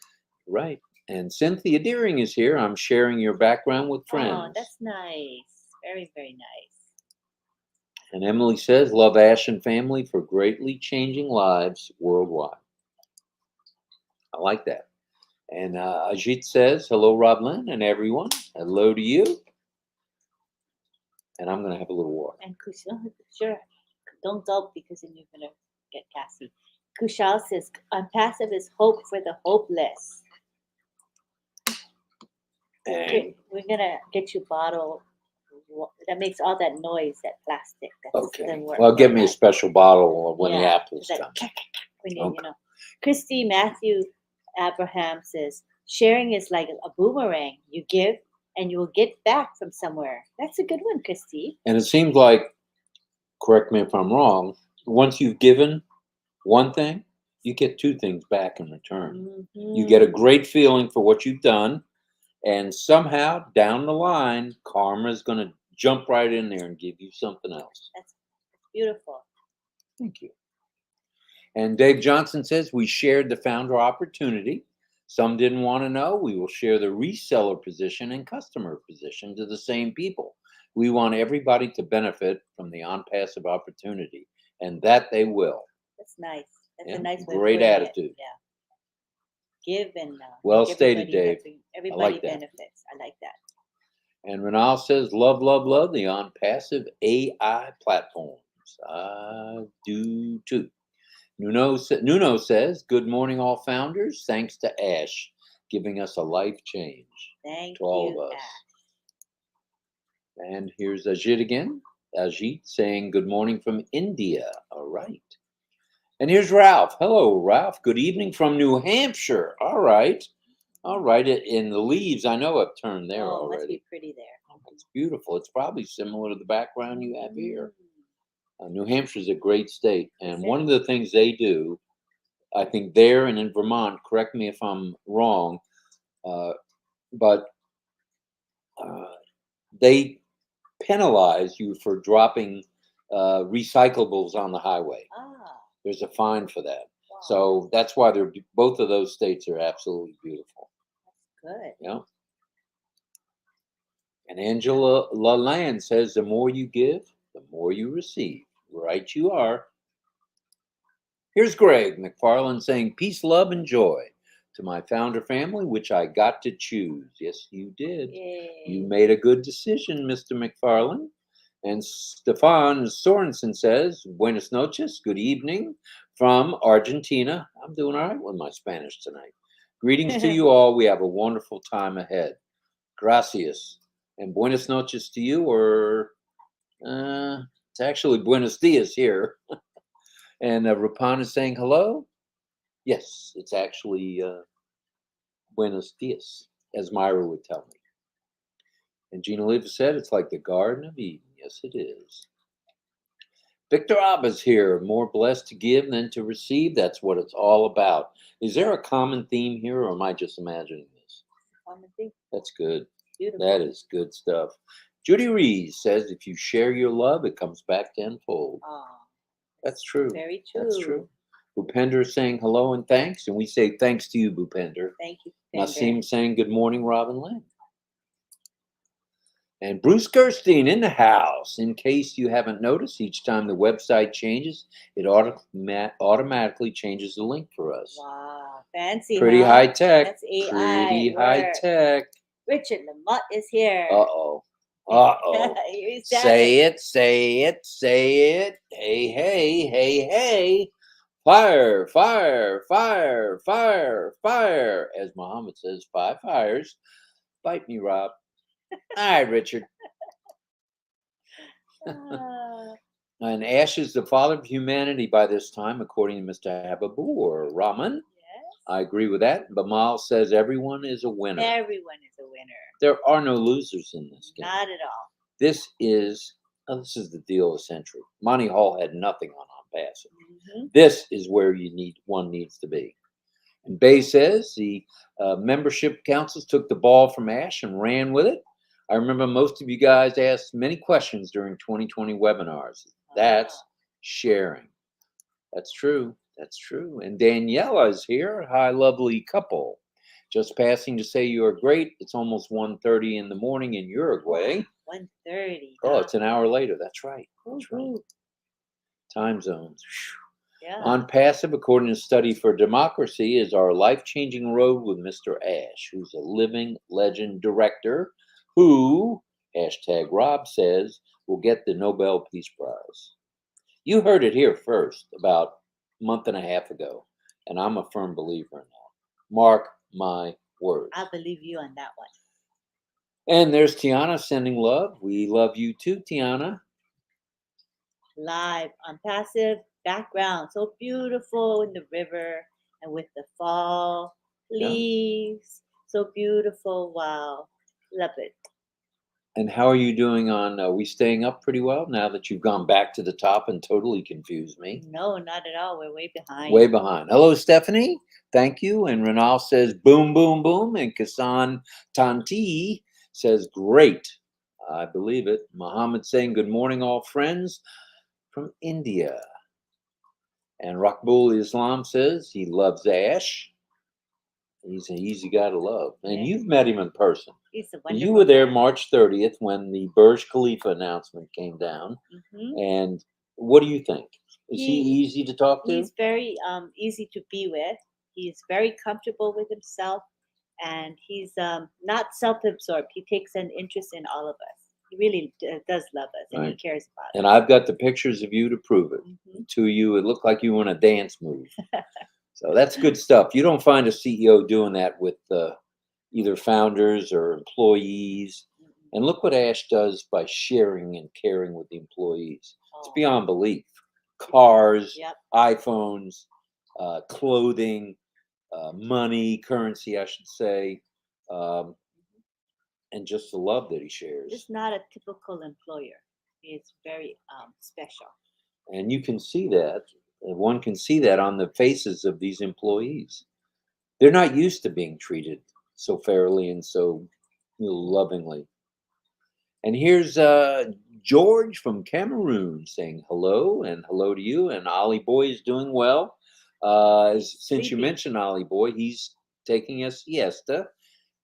S1: Right. And Cynthia Deering is here. I'm sharing your background with friends.
S2: Oh, that's nice. Very, very nice.
S1: And Emily says, love Ash and family for greatly changing lives worldwide. I like that. And Ajit says, hello, RobLynn and everyone. Hello to you. And I'm going to have a little water.
S2: And Kushal, sure, don't gulp because then you're going to get gassy. Kushal says, passive is hope for the hopeless.
S1: And,
S2: We're going to get you a bottle that makes all that noise, that plastic. That's
S1: okay. Well, give me a special bottle when the apples come.
S2: You know. Christy Matthew Abraham says, sharing is like a boomerang. You give and you will get back from somewhere. That's a good one, Christy.
S1: And it seems like, correct me if I'm wrong, once you've given one thing, you get two things back in return. You get a great feeling for what you've done, and somehow down the line, karma is going to jump right in there and give you something else.
S2: That's beautiful.
S1: Thank you. And Dave Johnson says, we shared the founder opportunity. Some didn't want to know. We will share the reseller position and customer position to the same people. We want everybody to benefit from the on-passive opportunity, and that they will.
S2: That's nice. That's
S1: Yeah,
S2: a nice way of
S1: great
S2: putting it.
S1: attitude.
S2: Yeah. Give and
S1: well stated, Dave.
S2: Everybody
S1: I like that.
S2: benefits. I like that.
S1: And Renal says, love, love, love the on-passive AI platforms. I do too. Nuno says, good morning, all founders. Thanks to Ash, giving us a life change.
S2: Thank
S1: to all
S2: you,
S1: of us.
S2: Ash.
S1: And here's Ajit again. Ajit saying, good morning from India. All right. And here's Ralph. Hello, Ralph. Good evening from New Hampshire. All right. All right. In the leaves, I know have turned there
S2: Oh,
S1: already.
S2: must be pretty there.
S1: Oh, it's beautiful. It's probably similar to the background you have here. New Hampshire is a great state. And one of the things they do, I think there and in Vermont, correct me if I'm wrong, but they penalize you for dropping recyclables on the highway. There's a fine for that. Wow. So that's why both of those states are absolutely beautiful.
S2: That's good.
S1: Yeah. And Angela LaLand says, the more you give, the more you receive. Right you are. Here's Greg McFarland saying, peace, love, and joy to my founder family, which I got to choose. Yes, you did.
S2: Yay.
S1: You made a good decision, Mr. McFarland. And Stefan Sorensen says, buenas noches, good evening from Argentina. I'm doing all right with my Spanish tonight. Greetings to you all. We have a wonderful time ahead. Gracias. And buenas noches to you, or it's actually buenos dias here. And Rapan is saying hello. Yes, it's actually buenos dias, as Myra would tell me. And Gina Oliva said, it's like the Garden of Eden. Yes, it is. Victor Abba's here. More blessed to give than to receive. That's what it's all about. Is there a common theme here, or am I just imagining this?
S2: Common think
S1: That's good.
S2: beautiful.
S1: That is good stuff. Judy Rees says, if you share your love, it comes back tenfold.
S2: Oh,
S1: That's true.
S2: very
S1: That's
S2: true.
S1: true. Bhupender saying hello and thanks, and we say thanks to you, Bhupender.
S2: Thank you,
S1: Nasim
S2: Pender.
S1: saying good morning, RobLynn. And Bruce Gerstein in the house. In case you haven't noticed, each time the website changes, it automatically changes the link for us.
S2: Wow, fancy,
S1: Pretty
S2: huh?
S1: high tech.
S2: That's AI
S1: Pretty high
S2: work.
S1: tech.
S2: Richard Lamott is here.
S1: Uh-oh. Uh-oh.
S2: You said
S1: Say it, say it, say it. Hey, hey, hey, hey. Fire, fire, fire, fire, fire. As Muhammad says, 5 fires. Bite me, Rob. All right, Richard.
S2: Ah,
S1: And Ash is the father of humanity by this time, according to Mr. Habibur Rahman.
S2: yes.
S1: I agree with that. Bamal says everyone is a winner.
S2: Everyone is a winner.
S1: There are no losers in this game.
S2: Not at all.
S1: This is the deal of the century. Monty Hall had nothing on ONPASSIVE.
S2: Mhm.
S1: This is where one needs to be. And Bay says the membership councils took the ball from Ash and ran with it. I remember most of you guys asked many questions during 2020 webinars. That's
S2: Ah.
S1: sharing. That's true. That's true. And Daniela is here. Hi, lovely couple. Just passing to say you are great. It's almost 1:30 in the morning in Uruguay.
S2: 1:30.
S1: Oh, it's an hour later. That's right. That's right.
S2: Woo-hoo.
S1: Time zones.
S2: Yeah.
S1: ONPASSIVE, according to Study for Democracy, is our life-changing road with Mr. Ash, who's a living legend director who, hashtag Rob says, will get the Nobel Peace Prize. You heard it here first about a month and a half ago, and I'm a firm believer in that. Mark my words.
S2: I believe you on that one.
S1: And there's Tiana sending love. We love you too, Tiana.
S2: Live on passive background. So beautiful in the river and with the fall leaves. So beautiful. Wow. Love it.
S1: And how are you doing on, we staying up pretty well now that you've gone back to the top and totally confused me?
S2: No, not at all. We're way behind.
S1: Way behind. Hello, Stephanie. Thank you. And Renal says boom, boom, boom. And Kasan Tanti says great. I believe it. Muhammad saying good morning, all friends from India. And Rakbul Islam says he loves Ash. He's an easy guy to love. And
S2: Yes.
S1: you've met him in person.
S2: He's a
S1: And
S2: wonderful
S1: you were there
S2: man.
S1: March 30th when the Burj Khalifa announcement came down.
S2: Mhm.
S1: And what do you think? Is he
S2: He-
S1: easy to talk to?
S2: He's very easy to be with. He's very comfortable with himself, and he's not self-absorbed. He takes an interest in all of us. He really does love us, and he
S1: Right.
S2: cares about us.
S1: And I've got the pictures of you to prove it.
S2: Mhm.
S1: To you, it looked like you were in a dance move. So that's good stuff. You don't find a CEO doing that with either founders or employees.
S2: Mhm.
S1: And look what Ash does by sharing and caring with the employees. It's
S2: Oh,
S1: beyond belief. Cars,
S2: yep.
S1: iPhones, clothing, money, currency, I should say, um, and just the love that he shares.
S2: Just not a typical employer. He's very special.
S1: And you can see that. One can see that on the faces of these employees. They're not used to being treated so fairly and so lovingly. And here's George from Cameroon saying hello and hello to you. And Ollie Boy is doing well. Since you
S2: Sleepy.
S1: mentioned Ollie Boy, he's taking a siesta.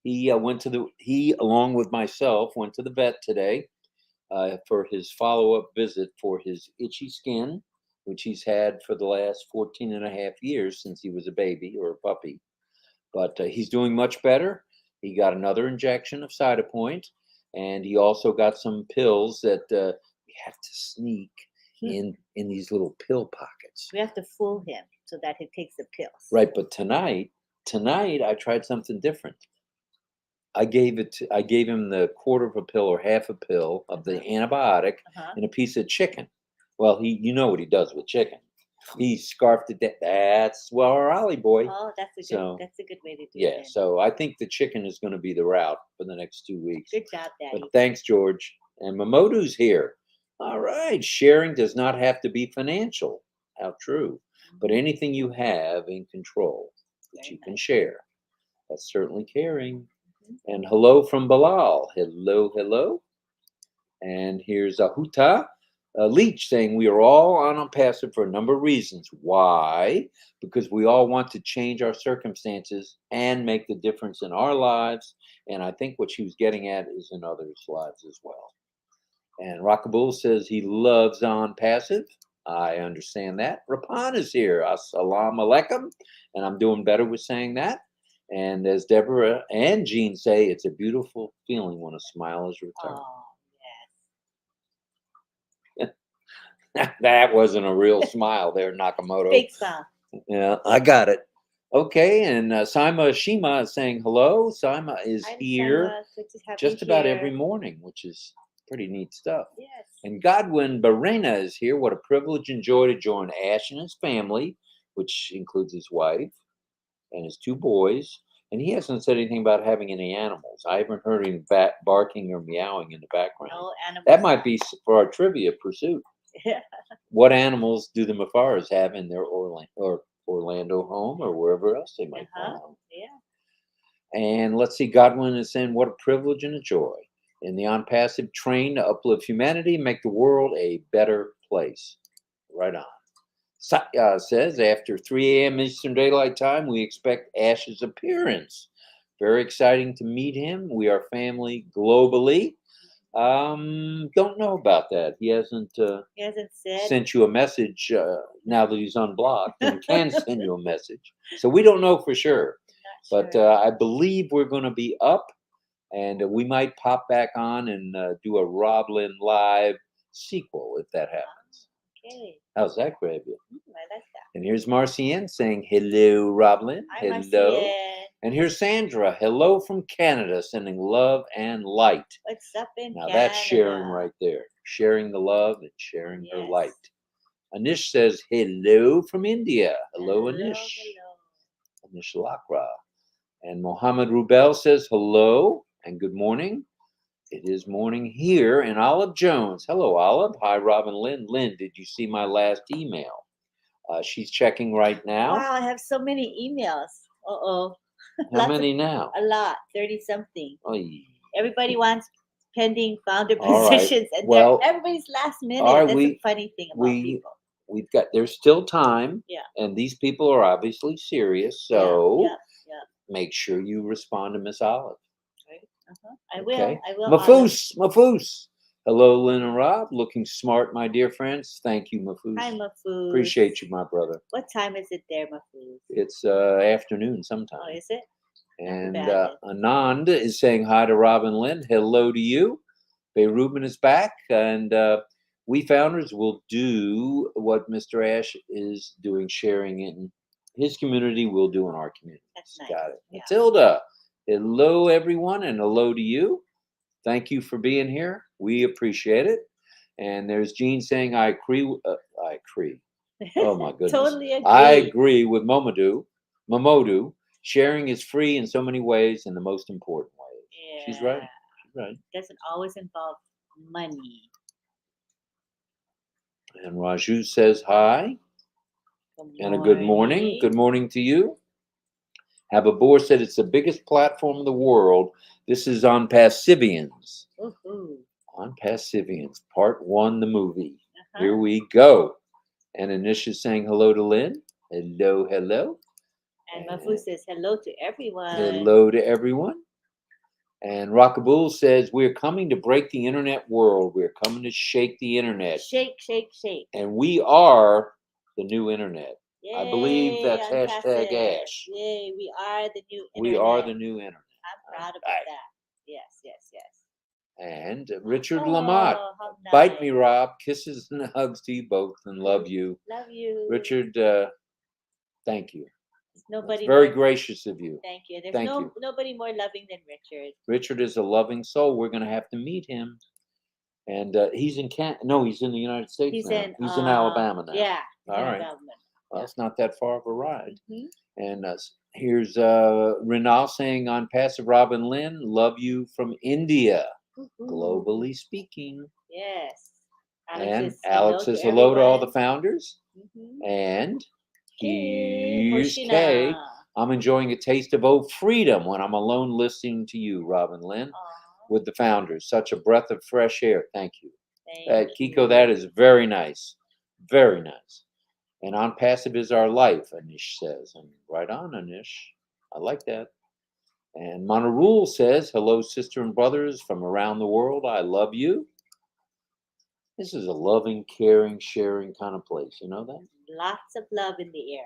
S1: He along with myself, went to the vet today for his follow-up visit for his itchy skin, which he's had for the last 14 and a half years since he was a baby or a puppy. But he's doing much better. He got another injection of Cytopoint, and he also got some pills that we have to sneak in these little pill pockets.
S2: We have to fool him so that he takes the pills.
S1: Right, but tonight I tried something different. I gave him the quarter of a pill or half a pill of the antibiotic and a piece of chicken. Well, you know what he does with chicken. He scarfed it. That's our Ollie Boy.
S2: Oh, that's a good way to do it.
S1: Yeah,
S2: then.
S1: so I think the chicken is going to be the route for the next 2 weeks.
S2: Good job, Daddy.
S1: But thanks, George. And Mamodu's here. All right, sharing does not have to be financial. How true. But anything you have in control that
S2: Very
S1: you can
S2: nice.
S1: share. That's certainly caring. And hello from Bilal. Hello, hello. And here's Ahuta Leach saying we are all on passive for a number of reasons. Why? Because we all want to change our circumstances and make the difference in our lives. And I think what she was getting at is in others' lives as well. And Rockabul says he loves on passive. I understand that. Rapan is here. Assalamu alaikum. And I'm doing better with saying that. And as Deborah and Jean say, it's a beautiful feeling when a smile is returned.
S2: Oh,
S1: That wasn't a real smile there, Nakamoto.
S2: big smile.
S1: Yeah, I got it. Okay, and Saima Shima is saying hello. Saima is
S2: Hi,
S1: here
S2: Saima. Good to have
S1: just
S2: you
S1: about
S2: here.
S1: every morning, which is pretty neat stuff.
S2: Yes.
S1: And Godwin Barena is here. What a privilege and joy to join Ash and his family, which includes his wife and his 2 boys. And he hasn't said anything about having any animals. I haven't heard any barking or meowing in the background.
S2: No animals.
S1: That might be for our trivia pursuit. What animals do the Mafaras have in their Orlando home or wherever else they might find them?
S2: Yeah.
S1: And let's see, Godwin is saying, what a privilege and a joy. In the ONPASSIVE train to uplift humanity, make the world a better place. Right on. Satya says, after 3 a.m. Eastern Daylight Time, we expect Ash's appearance. Very exciting to meet him. We are family globally. Don't know about that. He hasn't
S2: said.
S1: sent you a message now that he's unblocked and can send you a message. So we don't know for sure. But I believe we're going to be up, and we might pop back on and do a RobLynn Live sequel if that happens.
S2: Okay.
S1: How's that, Gravia?
S2: I like that.
S1: And here's Marcienne saying, hello, RobLynn.
S2: Hi,
S1: Hello.
S2: Marcienne.
S1: And here's Sandra. Hello from Canada, sending love and light.
S2: What's up in
S1: Now
S2: Canada?
S1: that's sharing right there. Sharing the love and sharing her light. Anish says, hello from India. Hello, Anish.
S2: Hello.
S1: Anish Lakra. And Mohammed Rubel says, hello and good morning. It is morning here. And Olive Jones. Hello, Olive. Hi, Robin Lynn. Lynn, did you see my last email? She's checking right now.
S2: Wow, I have so many emails. Uh-oh.
S1: How many now?
S2: A lot. 30-something.
S1: Oy.
S2: Everybody wants pending founder
S1: All right.
S2: positions. And
S1: Well,
S2: everybody's last minute.
S1: all right,
S2: That's a funny thing about people.
S1: We've got, there's still time.
S2: Yeah.
S1: And these people are obviously serious. So
S2: Yeah.
S1: make sure you respond to Miss Olive.
S2: I will.
S1: Okay.
S2: I will.
S1: Mafus. Hello, Lynn and Rob. Looking smart, my dear friends. Thank you, Mafus.
S2: Hi, Mafus.
S1: Appreciate you, my brother.
S2: What time is it there, Mafus?
S1: It's afternoon sometime.
S2: Oh, is it?
S1: And Anand is saying hi to Robin Lynn. Hello to you. Beirubin is back. And we founders will do what Mr. Ash is doing, sharing in his community, we'll do in our community.
S2: That's nice.
S1: Got it.
S2: Yeah.
S1: Matilda, hello, everyone, and hello to you. Thank you for being here. We appreciate it. And there's Jean saying, I agree. I agree. Oh, my goodness.
S2: Totally agree.
S1: I agree with Momodu. Sharing is free in so many ways, in the most important ways.
S2: Yeah.
S1: She's right. She's right.
S2: It doesn't always involve money.
S1: And Raju says hi. And a good morning. Good morning to you. Hababor said it's the biggest platform in the world. This is on Passivians. On Passivians, Part 1, the movie. Here we go. And Anish is saying hello to Lynn. Hello, hello.
S2: And Mafu says hello to everyone.
S1: Hello to everyone. And Rockabul says, we're coming to break the internet world. We're coming to shake the internet.
S2: Shake, shake, shake.
S1: And we are the new internet.
S2: Yay,
S1: I believe that's hashtag Ash.
S2: Yay, we are the new internet.
S1: We are the new internet.
S2: I'm proud about that. Yes, yes, yes.
S1: And Richard Lamott. Nice. Bite me, Rob. Kisses and hugs to you both and love you.
S2: Love you.
S1: Richard, thank you.
S2: Nobody
S1: very gracious of you.
S2: Thank you. There's nobody more loving than Richard.
S1: Richard is a loving soul. We're going to have to meet him. And he's in he's in the United States
S2: he's
S1: now. He's in Alabama now.
S2: Yeah.
S1: All right. Well, it's not that far of a ride. And here's Renal saying on Passive, Robin Lynn, love you from India. Globally speaking.
S2: Yes.
S1: Alex says hello to all the founders. And here's Kay. I'm enjoying a taste of old freedom when I'm alone listening to you, RobLynn,
S2: Aw,
S1: with the founders. Such a breath of fresh air. Thank you.
S2: thank
S1: Kiko, that
S2: you.
S1: is very nice. Very nice. And on passive is our life, Anish says. And right on, Anish. I like that. And Monterule says, hello, sister and brothers from around the world. I love you. This is a loving, caring, sharing kind of place. You know that?
S2: Lots of love in the air.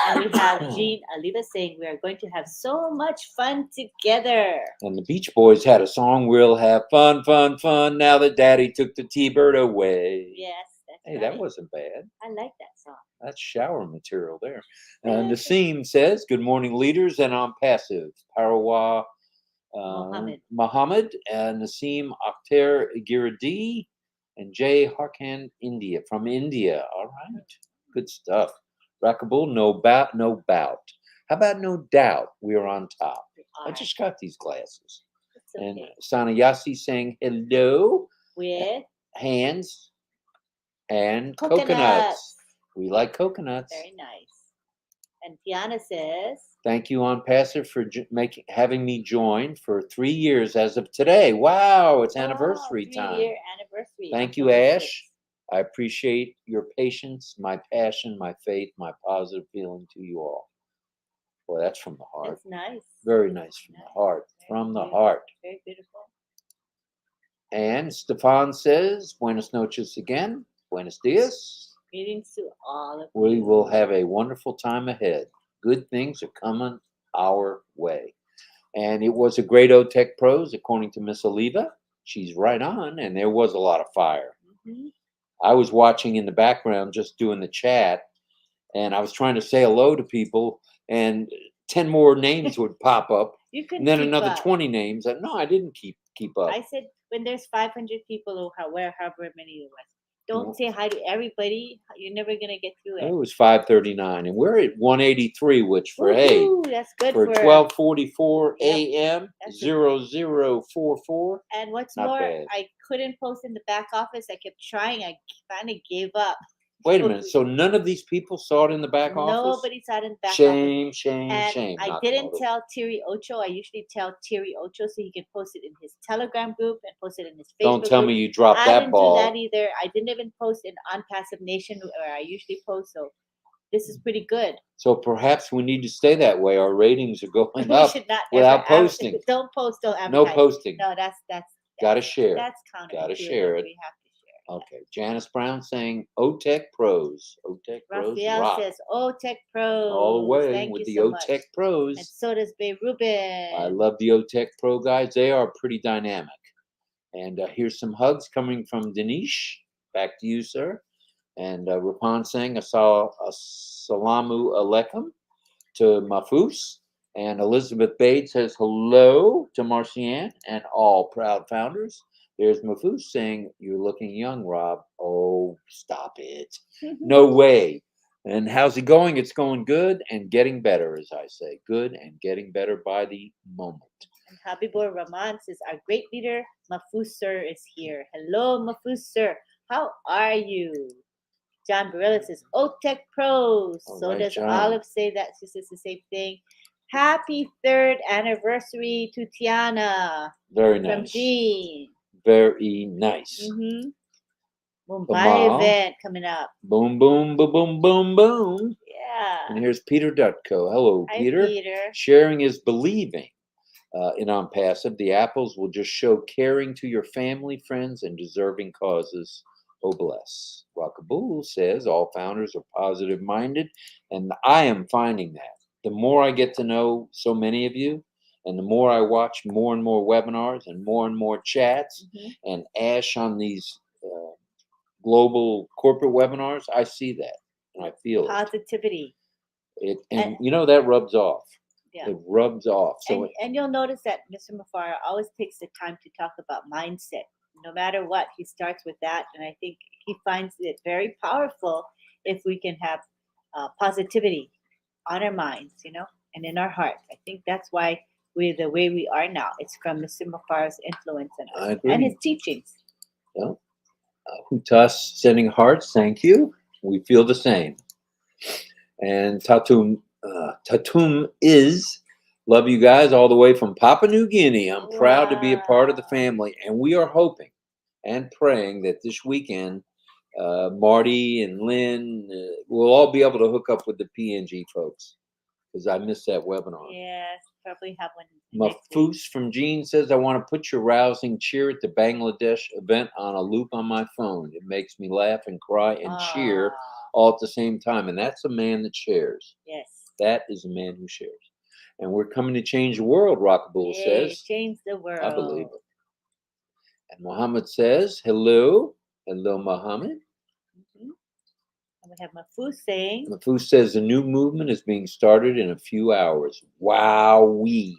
S2: And we have Jean Aliva saying we are going to have so much fun together.
S1: And the Beach Boys had a song, we'll have fun, fun, fun, now that Daddy took the T-Bird away.
S2: Yes, that's
S1: Hey,
S2: right.
S1: that wasn't bad.
S2: I like that song.
S1: That's shower material there. Nassim says, good morning, leaders, and I'm passive. Parawa Muhammad, and Nassim Akhtar Giradi, and Jay Harkan, India, from India. All right. Good stuff. Rackable, no bout, no bout. How about no doubt we are on top? I just got these glasses.
S2: It's
S1: And
S2: okay.
S1: Sanayasi saying hello,
S2: With
S1: hands, and
S2: coconuts.
S1: coconuts. We like coconuts.
S2: Very nice. And Tiana says,
S1: thank you, On Passive, for having me join for 3 years as of today. Wow, it's anniversary time.
S2: 3-year anniversary.
S1: Thank you, Ash. I appreciate your patience, my passion, my faith, my positive feeling to you all. Boy, that's from the heart.
S2: That's nice.
S1: Very nice from the heart. From the heart.
S2: Very beautiful.
S1: And Stefan says, buenas noches again. Buenos dias.
S2: Greetings to all of
S1: We
S2: you.
S1: will have a wonderful time ahead. Good things are coming our way. And it was a great OTEC Pros, according to Miss Oliva. She's right on, and there was a lot of fire.
S2: Mm-hmm.
S1: I was watching in the background, just doing the chat, and I was trying to say hello to people, and 10 more names would pop up,
S2: You could
S1: and then
S2: keep
S1: another
S2: up.
S1: 20 names. No, I didn't keep up.
S2: I said when there's 500 people or however many it was, don't say hi to everybody. You're never gonna get through
S1: It
S2: it.
S1: was 5:39, and we're at 183, which for
S2: that's good
S1: for
S2: for
S1: 12:44
S2: Yep,
S1: a.m.
S2: that's
S1: 0044.
S2: And what's
S1: Not
S2: more,
S1: bad.
S2: I couldn't post in the back office. I kept trying. I finally gave up.
S1: Wait a minute. So none of these people saw it in the back office?
S2: Nobody saw it in the back office.
S1: Shame.
S2: And I didn't
S1: Nakamoto.
S2: tell Terry Ocho. I usually tell Terry Ocho so he can post it in his Telegram group and post it in his Facebook
S1: Don't tell
S2: group.
S1: me you dropped
S2: I
S1: that
S2: didn't
S1: ball.
S2: do that either. I didn't even post in OnPassive Nation where I usually post. So this is pretty good.
S1: So perhaps we need to stay that way. Our ratings are going
S2: We
S1: up
S2: should not
S1: without
S2: ever
S1: posting.
S2: Don't post. Don't advertise.
S1: No posting.
S2: No, that's
S1: Gotta share.
S2: That's counterintuitive.
S1: Gotta share it.
S2: We have to share.
S1: Okay. Janice Brown saying OTEC Pros. OTEC Pros
S2: Raphael
S1: rock.
S2: says OTEC Pros.
S1: All the way
S2: Thank
S1: with
S2: you
S1: the
S2: so
S1: OTEC
S2: much.
S1: Pros.
S2: And so does Bay Ruben.
S1: I love the OTEC Pro guys. They are pretty dynamic. And here's some hugs coming from Dinesh. Back to you, sir. And Rapan saying assalamu alaikum to Mafus. And Elizabeth Bates says hello to Marcianne and all proud founders. There's Mafus saying, you're looking young, Rob. Oh, stop it. No way. And how's it going? It's going good and getting better, as I say. Good and getting better by the moment.
S2: And Habibur Rahman says, our great leader, Mafus Sir, is here. Hello, Mafus Sir. How are you? John Barilla says, OTEC Pros. So
S1: right,
S2: does
S1: John.
S2: Olive say that? She says the same thing. Happy 3rd anniversary to Tiana.
S1: Very
S2: From
S1: nice.
S2: Jean.
S1: Very nice.
S2: Mumbai event coming up.
S1: Boom, boom, boom, boom, boom, boom.
S2: Yeah.
S1: And here's Peter Dutko. Hello,
S2: Hi,
S1: Peter.
S2: Peter.
S1: Sharing is believing. In OnPassive, the apples will just show caring to your family, friends, and deserving causes. Oh, bless. Rockaboo says all founders are positive minded, and I am finding that. The more I get to know so many of you, and the more I watch more and more webinars and more chats, and Ash on these global corporate webinars, I see that and I feel
S2: Positivity.
S1: And you know, that rubs off.
S2: Yeah.
S1: It rubs off. So
S2: and you'll notice that Mr. Mufara always takes the time to talk about mindset. No matter what, he starts with that, and I think he finds it very powerful if we can have positivity on our minds, and in our hearts. I think that's why we're the way we are now. It's from Mr. Mufara's influence and his teachings.
S1: Yeah. Hutas sending hearts, thank you. We feel the same. And Tatum Tatum is. Love you guys all the way from Papua New Guinea. I'm proud to be a part of the
S2: Wow.
S1: family, and we are hoping and praying that this weekend, Marty and Lynn will all be able to hook up with the PNG folks because I missed that webinar.
S2: Yes, probably have one next week.
S1: Mafoos from Gene says, I want to put your rousing cheer at the Bangladesh event on a loop on my phone. It makes me laugh and cry and cheer
S2: Ah,
S1: all at the same time. And that's a man that shares.
S2: yes.
S1: That is a man who shares. And we're coming to change the world, Rockaboo
S2: Yay,
S1: says.
S2: change the world.
S1: I believe it. And Muhammad says, hello. Hello, Muhammad.
S2: Mhm. And we have Mafu saying,
S1: Mafoos says, the new movement is being started in a few hours. Wowee.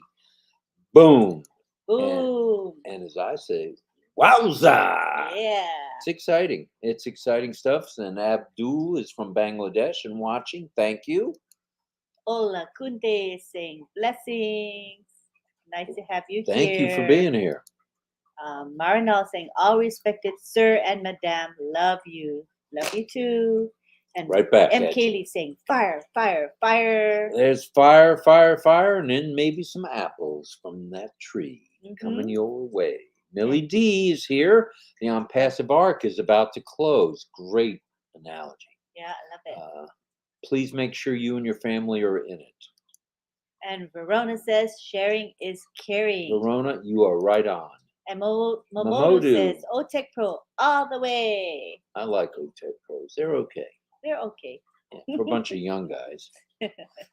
S1: Boom.
S2: boom.
S1: And as I say, wowza.
S2: Yeah.
S1: It's exciting. It's exciting stuff. And Abdul is from Bangladesh and watching. Thank you.
S2: Ola Kunde is saying, blessings. Nice to have you
S1: Thank
S2: here.
S1: you for being here.
S2: Marinol saying, all respected sir and madam, love you. Love you too. And
S1: Right back
S2: M.
S1: at you.
S2: Kaylee saying, fire, fire, fire.
S1: There's fire, fire, fire, and then maybe some apples from that tree coming
S2: Mhm.
S1: your way. Millie D is here. The ONPASSIVE arc is about to close. Great analogy.
S2: Yeah, I love it.
S1: Please make sure you and your family are in it.
S2: And Verona says, sharing is caring.
S1: Verona, you are right on.
S2: And Momodu
S1: Mamodu.
S2: says, OTech Pro, all the way.
S1: I like OTEC pros. They're okay.
S2: They're okay.
S1: Yeah, for a bunch of young guys.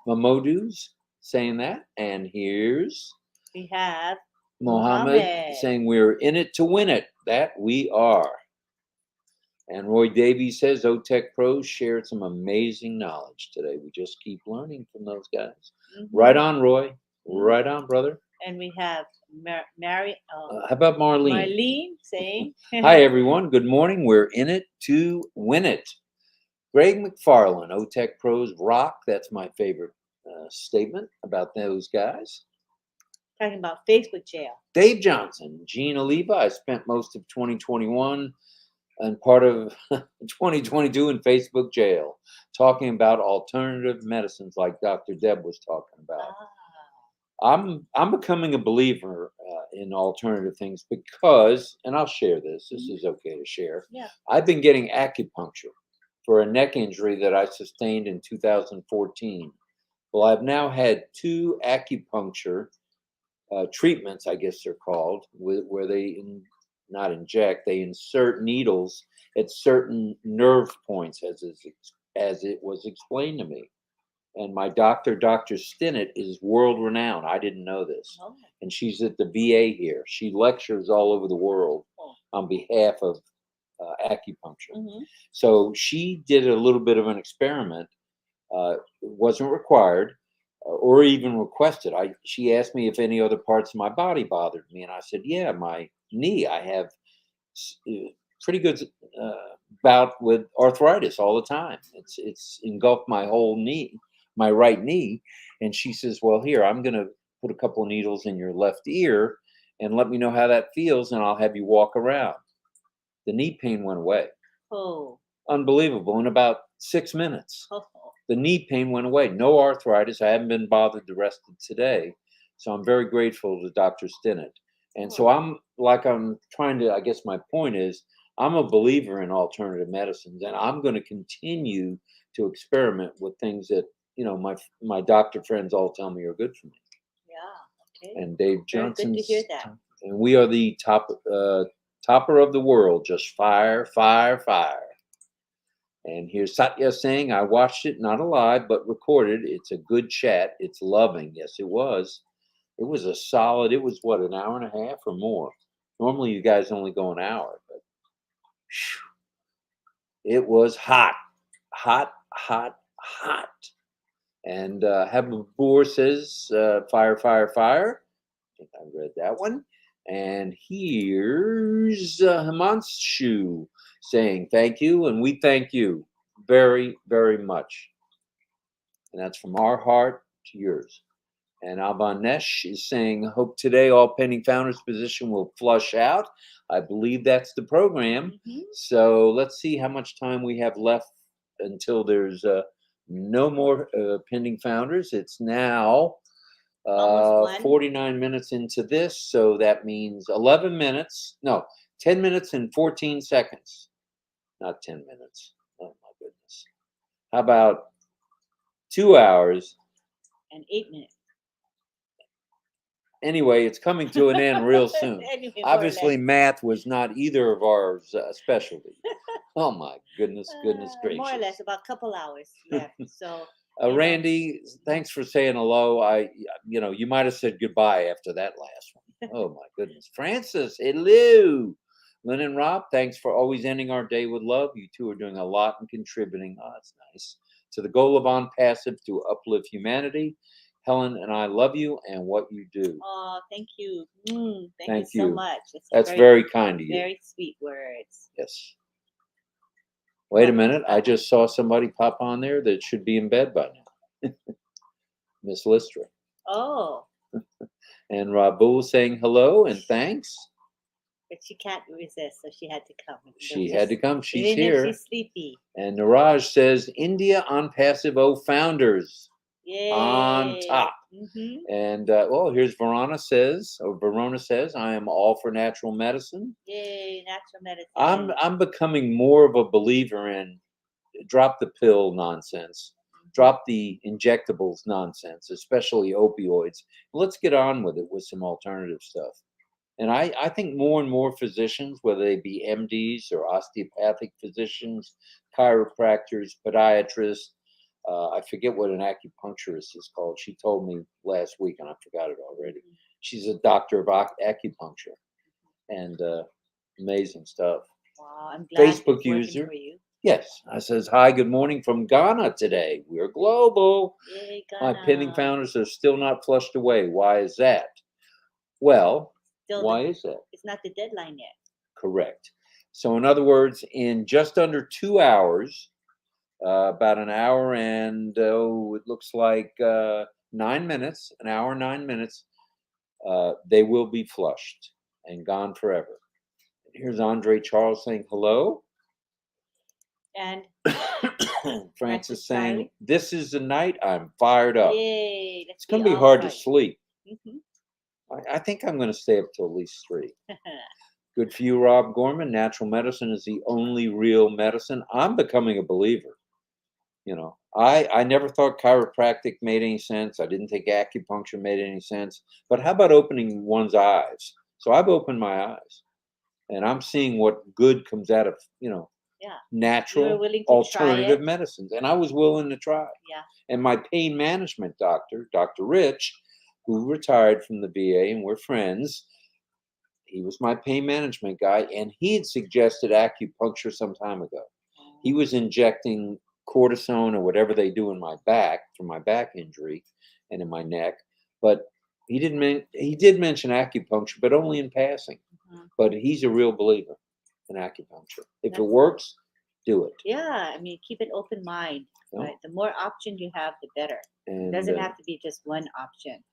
S1: Mamodu's saying that. And here's
S2: We have
S1: Mohammed saying we're in it to win it. That we are. And Roy Davies says OTech Pros shared some amazing knowledge today. We just keep learning from those guys.
S2: Mhm.
S1: Right on, Roy. Right on, brother.
S2: And we have
S1: How about Marlene?
S2: Marlene saying,
S1: Hi, everyone. Good morning. We're in it to win it. Greg McFarland, OTech Pros rock. That's my favorite statement about those guys.
S2: talking about Facebook jail.
S1: Dave Johnson, Gina Oliva. I spent most of 2021 and part of 2022 in Facebook jail, talking about alternative medicines like Dr. Deb was talking about. I'm becoming a believer in alternative things because, and I'll share this. This is okay to share.
S2: Yeah.
S1: I've been getting acupuncture for a neck injury that I sustained in 2014. Well, I've now had 2 acupuncture treatments, I guess they're called, where they not inject, they insert needles at certain nerve points, as it was explained to me. And my doctor, Dr. Stinnett, is world renowned. I didn't know this.
S2: Oh.
S1: And she's at the VA here. She lectures all over the world on behalf of acupuncture.
S2: Mhm.
S1: So she did a little bit of an experiment. It wasn't required or even requested. She asked me if any other parts of my body bothered me, and I said, yeah, my knee. I have pretty good bout with arthritis all the time. It's engulfed my whole knee, my right knee. And she says, well, here, I'm going to put a couple of needles in your left ear and let me know how that feels, and I'll have you walk around. The knee pain went away.
S2: Oh.
S1: Unbelievable. In about 6 minutes.
S2: Oh.
S1: The knee pain went away. No arthritis. I haven't been bothered the rest of today. So I'm very grateful to Dr. Stinnett. And so I'm trying to, I guess my point is, I'm a believer in alternative medicines, and I'm going to continue to experiment with things that, my doctor friends all tell me are good for me.
S2: Yeah. Okay.
S1: And Dave
S2: Very
S1: Johnson.
S2: good to hear that.
S1: And we are the topper of the world. Just fire, fire, fire. And here's Satya saying, I watched it, not live, but recorded. It's a good chat. It's loving. Yes, it was. It was a solid, it was what, an hour and a half or more? Normally you guys only go an hour, but it was hot, hot, hot, hot. And Habibur says, fire, fire, fire. I think I read that one. And here's Himanshu saying thank you, and we thank you very, very much. And that's from our heart to yours. And Albanesh is saying, hope today all pending founders position will flush out. I believe that's the program.
S2: Mhm.
S1: So let's see how much time we have left until there's No more pending founders. It's now
S2: Almost one.
S1: 49 minutes into this, so that means 11 minutes. No, 10 minutes and 14 seconds. Not 10 minutes. Oh my goodness. How about 2 hours?
S2: And 8 minutes.
S1: Anyway, it's coming to an end real soon.
S2: Anyway, more or
S1: Obviously,
S2: less.
S1: math was not either of our specialty. Oh my goodness gracious.
S2: More or less, about a couple hours left. So, you know.
S1: Randy, thanks for saying hello. You might have said goodbye after that last one. Oh my goodness. Francis, hello. Lynn and Rob, thanks for always ending our day with love. You two are doing a lot and contributing. Oh, that's nice. To the goal of ONPASSIVE to uplift humanity. Helen and I love you and what you do.
S2: Oh, thank you. Thank
S1: Thank
S2: you so
S1: you.
S2: much.
S1: That's very kind of you.
S2: Very sweet words.
S1: Yes. Wait a minute. I just saw somebody pop on there that should be in bed by now. Miss Listra.
S2: Oh,
S1: And Rabu saying hello and thanks.
S2: but she can't resist, so she had to come.
S1: She had to come. She's
S2: even
S1: here.
S2: if she's sleepy.
S1: And Niraj says, India ONPASSIVE O founders.
S2: Yay.
S1: On top. And here's Verona says, I am all for natural medicine.
S2: Yay, natural medicine.
S1: I'm becoming more of a believer in drop the pill nonsense, drop the injectables nonsense, especially opioids. Let's get on with it with some alternative stuff. And I think more and more physicians, whether they be MDs or osteopathic physicians, chiropractors, podiatrists, I forget what an acupuncturist is called. She told me last week, and I forgot it already. She's a doctor of acupuncture, and amazing stuff.
S2: Wow, I'm glad
S1: Facebook
S2: it's working
S1: user.
S2: for you.
S1: Yes, I says hi. Good morning from Ghana today. We're global.
S2: Yay,
S1: My
S2: Ghana.
S1: pending founders are still not flushed away. Why is that? Well, why is that?
S2: It's not the deadline yet.
S1: Correct. So, in other words, in just under 2 hours. About an hour and it looks like 9 minutes, an hour, 9 minutes, they will be flushed and gone forever. Here's Andre Charles saying hello.
S2: And
S1: Francis saying, this is the night I'm fired up.
S2: Yay,
S1: it's going to be hard to sleep. I think I'm going to stay up till at least 3. Good for you, Rob Gorman. Natural medicine is the only real medicine. I'm becoming a believer. I never thought chiropractic made any sense. I didn't think acupuncture made any sense. But how about opening one's eyes? So I've opened my eyes, and I'm seeing what good comes out of, natural alternative medicines. And I was willing to try.
S2: Yeah.
S1: And my pain management doctor, Dr. Rich, who retired from the VA, and we're friends, he was my pain management guy, and he had suggested acupuncture some time ago. He was injecting cortisone or whatever they do in my back for my back injury and in my neck, but he did mention acupuncture, but only in passing. But he's a real believer in acupuncture. If it works, do it.
S2: Yeah, I mean, keep an open mind. Right? The more options you have, the better.
S1: And,
S2: it doesn't have to be just one option.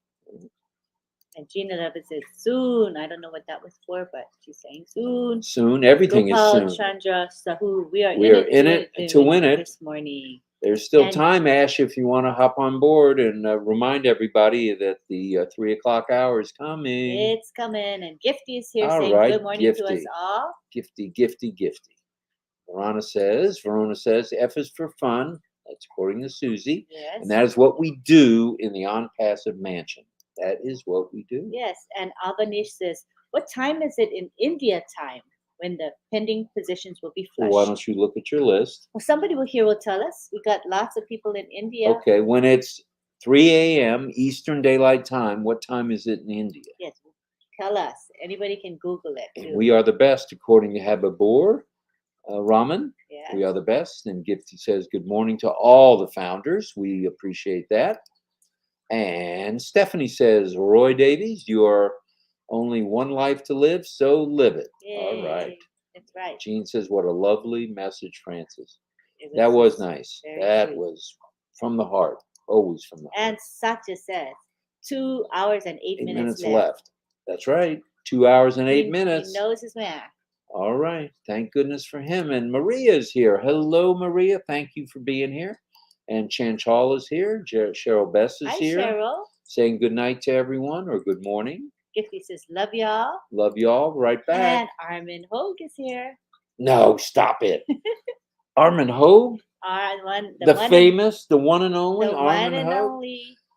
S2: And Gina Levitt says soon. I don't know what that was for, but she's saying soon.
S1: Soon, everything
S2: Gopal
S1: is soon.
S2: Chandra Sahu, we are
S1: in it to win it
S2: this morning.
S1: There's still time, Ash, if you want to hop on board and remind everybody that the 3 o'clock hour is coming.
S2: It's coming, and Gifty is here
S1: all
S2: saying
S1: right,
S2: good morning to us all.
S1: Gifty. Verona says, F is for fun. That's according to Susie.
S2: Yes.
S1: And that is what we do in the ONPASSIVE mansion. That is what we do.
S2: Yes, and Avanish says, what time is it in India time when the pending positions will be flushed?
S1: Well, why don't you look at your list?
S2: Well, somebody will tell us. We got lots of people in India.
S1: Okay, when it's 3 a.m. Eastern Daylight Time, what time is it in India?
S2: Yes, tell us. Anybody can Google it, too.
S1: And we are the best, according to Habibur Raman.
S2: Yes.
S1: We are the best. And Gifty says, good morning to all the founders. We appreciate that. And Stephanie says, Roy Davies, you are only one life to live, so live it.
S2: Yay.
S1: All right.
S2: That's right.
S1: Jean says, what a lovely message, Francis. That was nice. That
S2: sweet.
S1: Was from the heart. Always from the heart.
S2: And Satya says, 2 hours and 8 minutes
S1: left. That's right. 2 hours and 8 minutes.
S2: He knows his math.
S1: All right. Thank goodness for him. And Maria is here. Hello, Maria. Thank you for being here. And Chanchal is here. Cheryl Bess is
S2: Hi,
S1: here.
S2: Cheryl.
S1: Saying good night to everyone or good morning.
S2: Gifty says, love y'all.
S1: Love y'all. Right back.
S2: And Armin Hogue is here.
S1: No, stop it. Armin Hogue? The famous, the one and only Armin Hogue?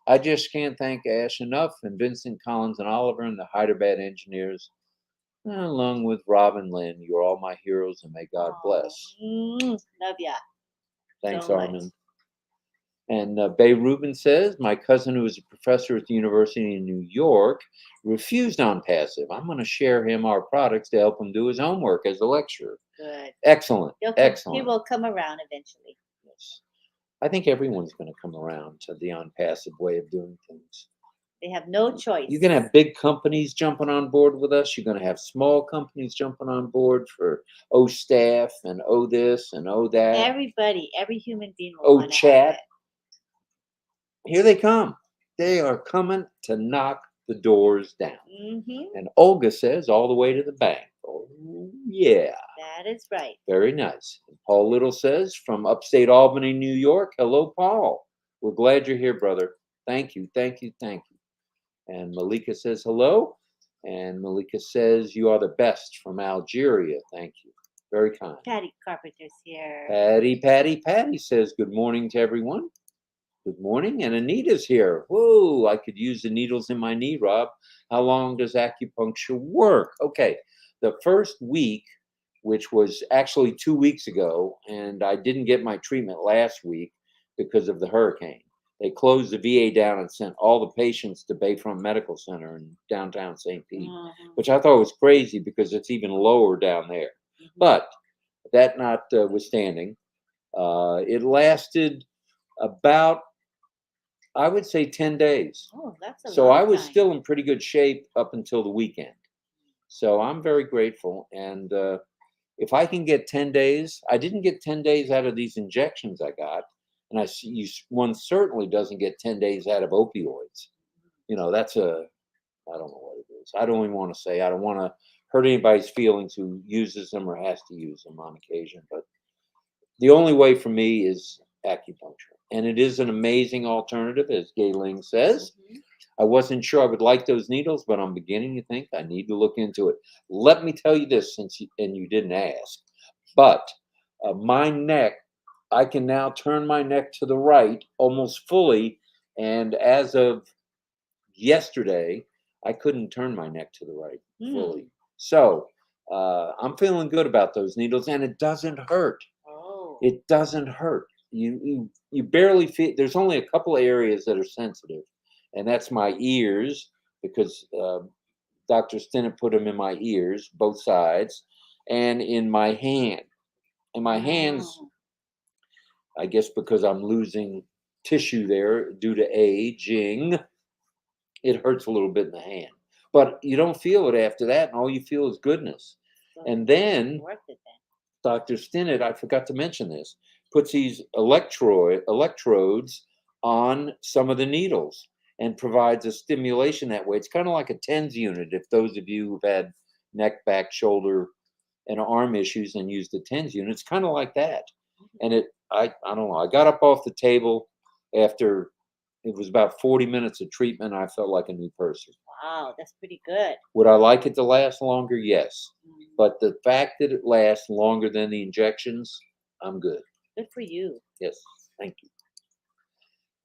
S1: I just can't thank Ash enough, and Vincent Collins and Oliver and the Hyderabad engineers, along with RobLynn Live. You're all my heroes, and may God bless.
S2: Love ya.
S1: Thanks,
S2: so
S1: Armin.
S2: much.
S1: And Bay Rubin says, my cousin, who is a professor at the University in New York, refused ONPASSIVE. I'm going to share him our products to help him do his homework as a lecturer.
S2: Good.
S1: Excellent. Excellent.
S2: He will come around eventually.
S1: Yes. I think everyone's going to come around to the ONPASSIVE way of doing things.
S2: They have no choice.
S1: You're going to have big companies jumping on board with us. You're going to have small companies jumping on board for staff and this and that.
S2: Everybody, every human being will want to
S1: chat.
S2: have it.
S1: Here they come. They are coming to knock the doors down.
S2: Mm-hmm.
S1: And Olga says, all the way to the bank. Oh, yeah.
S2: That is right.
S1: Very nice. And Paul Little says, from upstate Albany, New York, hello, Paul. We're glad you're here, brother. Thank you, thank you, thank you. And Malika says, hello. And Malika says, you are the best from Algeria. Thank you. Very kind.
S2: Patty Carpenter's here.
S1: Patty says, good morning to everyone. Good morning. And Anita's here. Whoa, I could use the needles in my knee, Rob. How long does acupuncture work? Okay. The first week, which was actually 2 weeks ago, and I didn't get my treatment last week because of the hurricane. They closed the VA down and sent all the patients to Bayfront Medical Center in downtown St. Pete, which I thought was crazy because it's even lower down there. But that notwithstanding, it lasted about, I would say, 10 days.
S2: Oh, that's a
S1: so
S2: long
S1: I was
S2: time.
S1: still in pretty good shape up until the weekend. So I'm very grateful. And if I can get 10 days, I didn't get 10 days out of these injections I got. And one certainly doesn't get 10 days out of opioids. You know, I don't know what it is. I don't even want to say. I don't want to hurt anybody's feelings who uses them or has to use them on occasion. But the only way for me is acupuncture. And it is an amazing alternative, as Gay Ling says. I wasn't sure I would like those needles, but I'm beginning to think I need to look into it. Let me tell you this, and you didn't ask, but my neck, I can now turn my neck to the right almost fully. And as of yesterday, I couldn't turn my neck to the right fully. So I'm feeling good about those needles, and it doesn't hurt.
S2: Oh.
S1: It doesn't hurt. You barely feel. There's only a couple of areas that are sensitive, and that's my ears, because Dr. Stinnett put them in my ears, both sides, and in my hand. And my hands, I guess because I'm losing tissue there due to aging, it hurts a little bit in the hand. But you don't feel it after that, and all you feel is goodness. And then Dr. Stinnett, I forgot to mention this, puts these electrodes on some of the needles and provides a stimulation that way. It's kind of like a TENS unit. If those of you who've had neck, back, shoulder, and arm issues and used the TENS unit, it's kind of like that. And I don't know, I got up off the table after it was about 40 minutes of treatment. I felt like a new person.
S2: Wow, that's pretty good.
S1: Would I like it to last longer? Yes. But the fact that it lasts longer than the injections, I'm good.
S2: Good for you.
S1: Yes, thank you.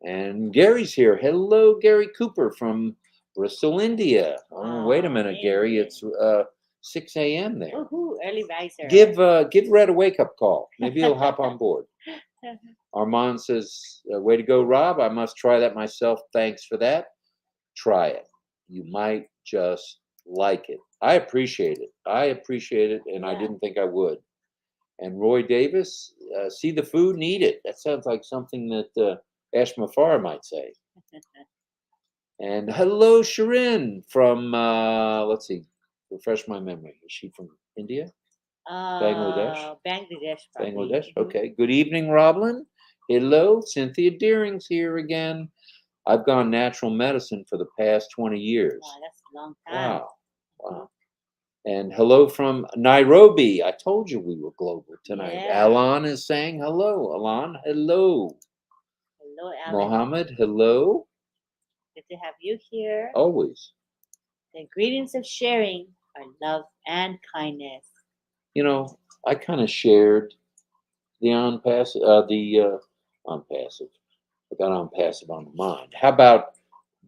S1: And Gary's here. Hello, Gary Cooper from Bristol, India. Oh, wait a minute, Gary. It's 6 a.m. there.
S2: Woohoo, early riser.
S1: Give Red a wake-up call. Maybe he'll hop on board. Armand says, way to go, Rob. I must try that myself. Thanks for that. Try it. You might just like it. I appreciate it. And I didn't think I would. And Roy Davis, see the food and eat it. That sounds like something that Ash Mafar might say. And hello, Shirin from, let's see, refresh my memory. Is she from India? Bangladesh?
S2: Bangladesh, probably.
S1: Bangladesh, okay. Good evening, RobLynn. Hello, Cynthia Deering's here again. I've gone natural medicine for the past 20 years.
S2: Wow, that's a long time.
S1: Wow. And hello from Nairobi. I told you we were global tonight.
S2: Yeah.
S1: Alan is saying hello. Alan, hello.
S2: Hello, Alan.
S1: Mohammed, hello.
S2: Good to have you here.
S1: Always.
S2: The ingredients of sharing are love and kindness.
S1: You know, I kind of shared the on-passive, on-passive. I got on-passive on the mind. How about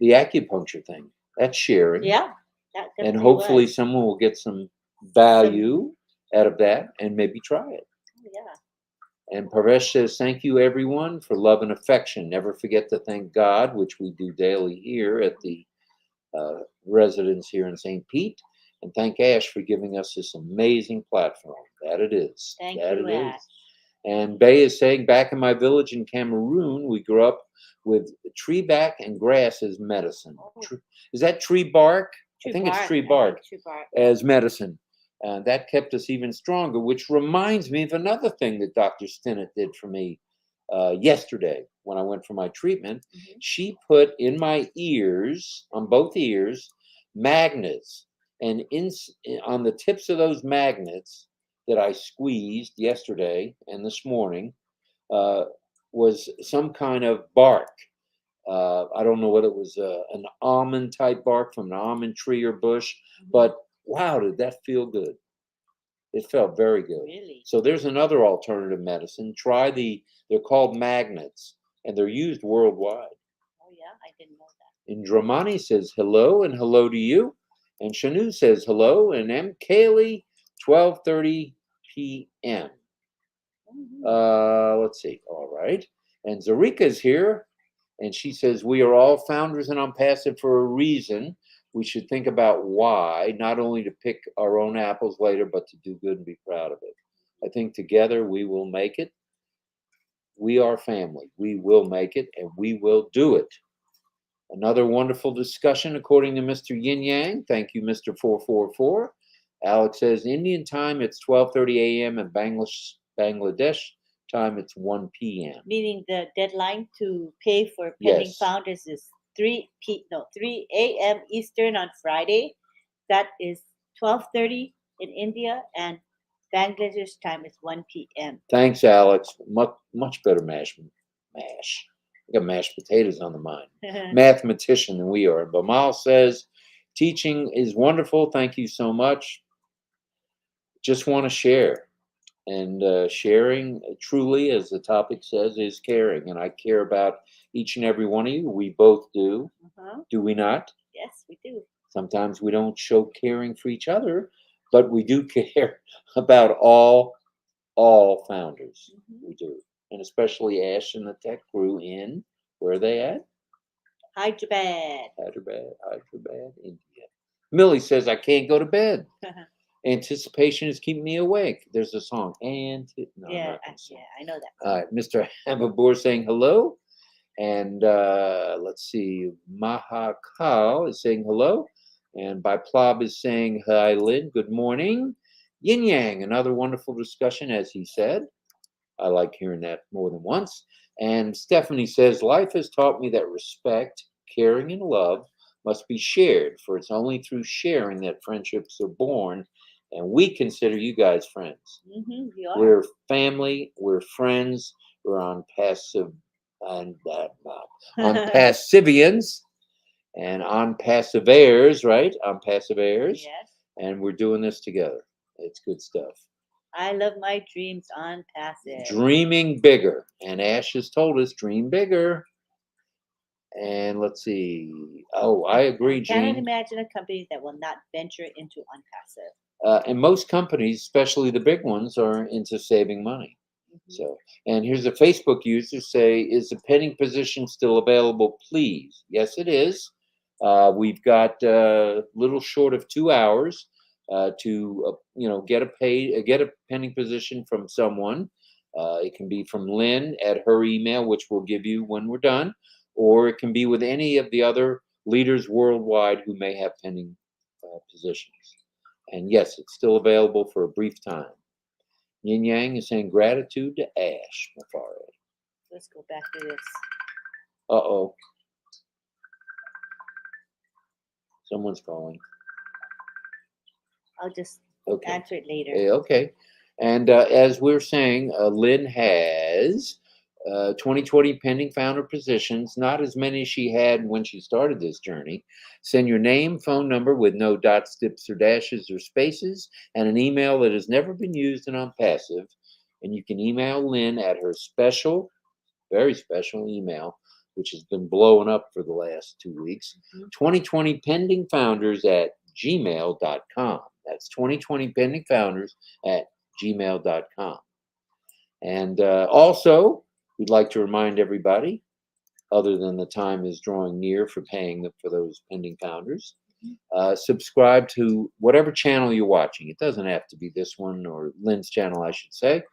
S1: the acupuncture thing? That's sharing.
S2: Yeah, that
S1: And
S2: definitely
S1: hopefully
S2: was.
S1: someone will get some value out of that and maybe try it.
S2: Oh, yeah.
S1: And Paresh says, thank you, everyone, for love and affection. Never forget to thank God, which we do daily here at the residence here in St. Pete. And thank Ash for giving us this amazing platform. That it is.
S2: Thank
S1: that
S2: you,
S1: it
S2: Ash.
S1: is. And Bay is saying, back in my village in Cameroon, we grew up with tree back and grass as medicine.
S2: Oh.
S1: Is that tree bark?
S2: Tree
S1: I think
S2: bark.
S1: it's tree
S2: I think
S1: bark
S2: tree bark.
S1: as medicine. And that kept us even stronger, which reminds me of another thing that Dr. Stinnett did for me yesterday when I went for my treatment.
S2: Mhm.
S1: She put in my ears, on both ears, magnets. And on the tips of those magnets that I squeezed yesterday and this morning was some kind of bark. I don't know whether it was an almond type bark from an almond tree or bush, but wow, did that feel good? It felt very good.
S2: Really?
S1: So there's another alternative medicine. Try they're called magnets, and they're used worldwide.
S2: Oh, yeah, I didn't know that.
S1: And Dramani says hello and hello to you. And Shanu says hello. And M. Kaylee, 12:30 p.m. Let's see. All right. And Zarika's here. And she says, we are all founders and ONPASSIVE for a reason. We should think about why, not only to pick our own apples later, but to do good and be proud of it. I think together we will make it. We are family. We will make it, and we will do it. Another wonderful discussion, according to Mr. Yin Yang. Thank you, Mr. 444. Alex says, Indian time, it's 12:30 a.m. and Bangladesh time, it's 1 p.m.
S2: Meaning the deadline to pay for pending
S1: Yes.
S2: founders is 3 a.m. Eastern on Friday. That is 12:30 in India, and Bangladesh time is 1 p.m.
S1: Thanks, Alex. Much better mash. I got mashed potatoes on the mind. Mathematician than we are. But Miles says, teaching is wonderful. Thank you so much. Just want to share. And sharing truly, as the topic says, is caring. And I care about each and every one of you. We both do. Do we not?
S2: Yes, we do.
S1: Sometimes we don't show caring for each other, but we do care about all founders. We do. And especially Ash and the tech crew in, where are they at?
S2: Hyderabad.
S1: Hyderabad, India. Millie says, I can't go to bed. Anticipation is keeping me awake. There's a song. No,
S2: yeah, I know that.
S1: All right, Mr. Hababur saying hello. And let's see, Mahakal is saying hello. And Biplab is saying, hi, Lynn, good morning. Yin Yang, another wonderful discussion, as he said. I like hearing that more than once. And Stephanie says, life has taught me that respect, caring, and love must be shared, for it's only through sharing that friendships are born. And we consider you guys friends.
S2: You are.
S1: We're family, we're friends, we're on passivians and on passivaires, right? On passivaires.
S2: Yes.
S1: And we're doing this together. It's good stuff.
S2: I love my dreams on passive.
S1: Dreaming bigger. And Ash has told us, dream bigger. And let's see. Oh, I agree,
S2: I cannot
S1: Gene.
S2: imagine a company that will not venture into ONPASSIVE.
S1: And most companies, especially the big ones, are into saving money. So, and here's a Facebook user say, is the pending position still available, please? Yes, it is. We've got a little short of 2 hours to get a pending position from someone. It can be from Lynn at her email, which we'll give you when we're done, or it can be with any of the other leaders worldwide who may have pending positions. And yes, it's still available for a brief time. Yin Yang is saying gratitude to Ash Mafari.
S2: Let's go back to this.
S1: Uh-oh. Someone's calling.
S2: I'll just
S1: Okay.
S2: answer it later.
S1: Okay. And as we're saying, Lynn has 2020 pending founder positions, not as many as she had when she started this journey. Send your name, phone number with no dots, dips, or dashes or spaces, and an email that has never been used in ONPASSIVE. And you can email Lynn at her special, very special email, which has been blowing up for the last 2 weeks. 2020 pending founders at gmail.com. That's 2020 pending founders at gmail.com. And also, we'd like to remind everybody, other than the time is drawing near for paying for those pending founders, subscribe to whatever channel you're watching. It doesn't have to be this one or Lynn's channel, I should say.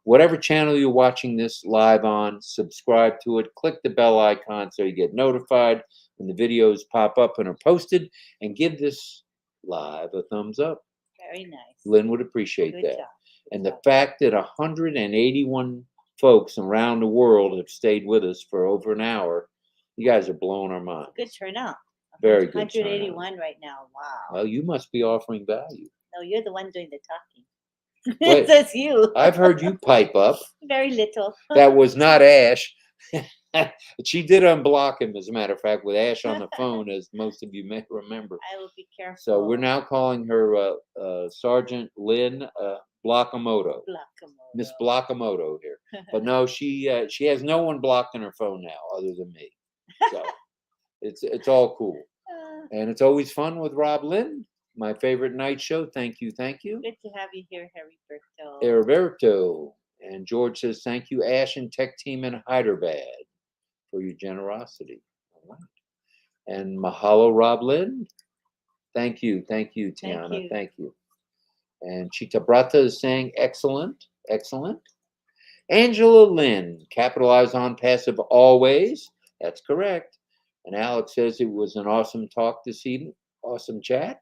S1: Whatever channel you're watching this live on, subscribe to it. Click the bell icon so you get notified when the videos pop up and are posted. And give this live a thumbs up.
S2: Very nice.
S1: Lynn would appreciate
S2: Good
S1: that.
S2: job.
S1: And the fact that 181 folks around the world have stayed with us for over an hour, you guys are blowing our minds.
S2: Good turnout.
S1: Very good turnout.
S2: 181 right now. Wow.
S1: Well, you must be offering value.
S2: No, you're the one doing the talking.
S1: Wait,
S2: It says you.
S1: I've heard you pipe up.
S2: Very little.
S1: That was not Ash. She did unblock him, as a matter of fact, with Ash on the phone, as most of you may remember.
S2: I will be careful.
S1: So we're now calling her Sergeant Lynn Blockamoto. Miss Blockamoto here. But no, she has no one blocked on her phone now other than me. So it's all cool. And it's always fun with RobLynn, my favorite night show. Thank you, thank you.
S2: Good to have you here, Heriberto.
S1: Heriberto. And George says, thank you, Ash and Tech Team in Hyderabad, for your generosity. All right. And mahalo, RobLynn. Thank you, Tiana. Thank you. And Chitabrata is saying, excellent, excellent. Angela Lynn, capitalize on passive always. That's correct. And Alex says it was an awesome talk this evening. Awesome chat.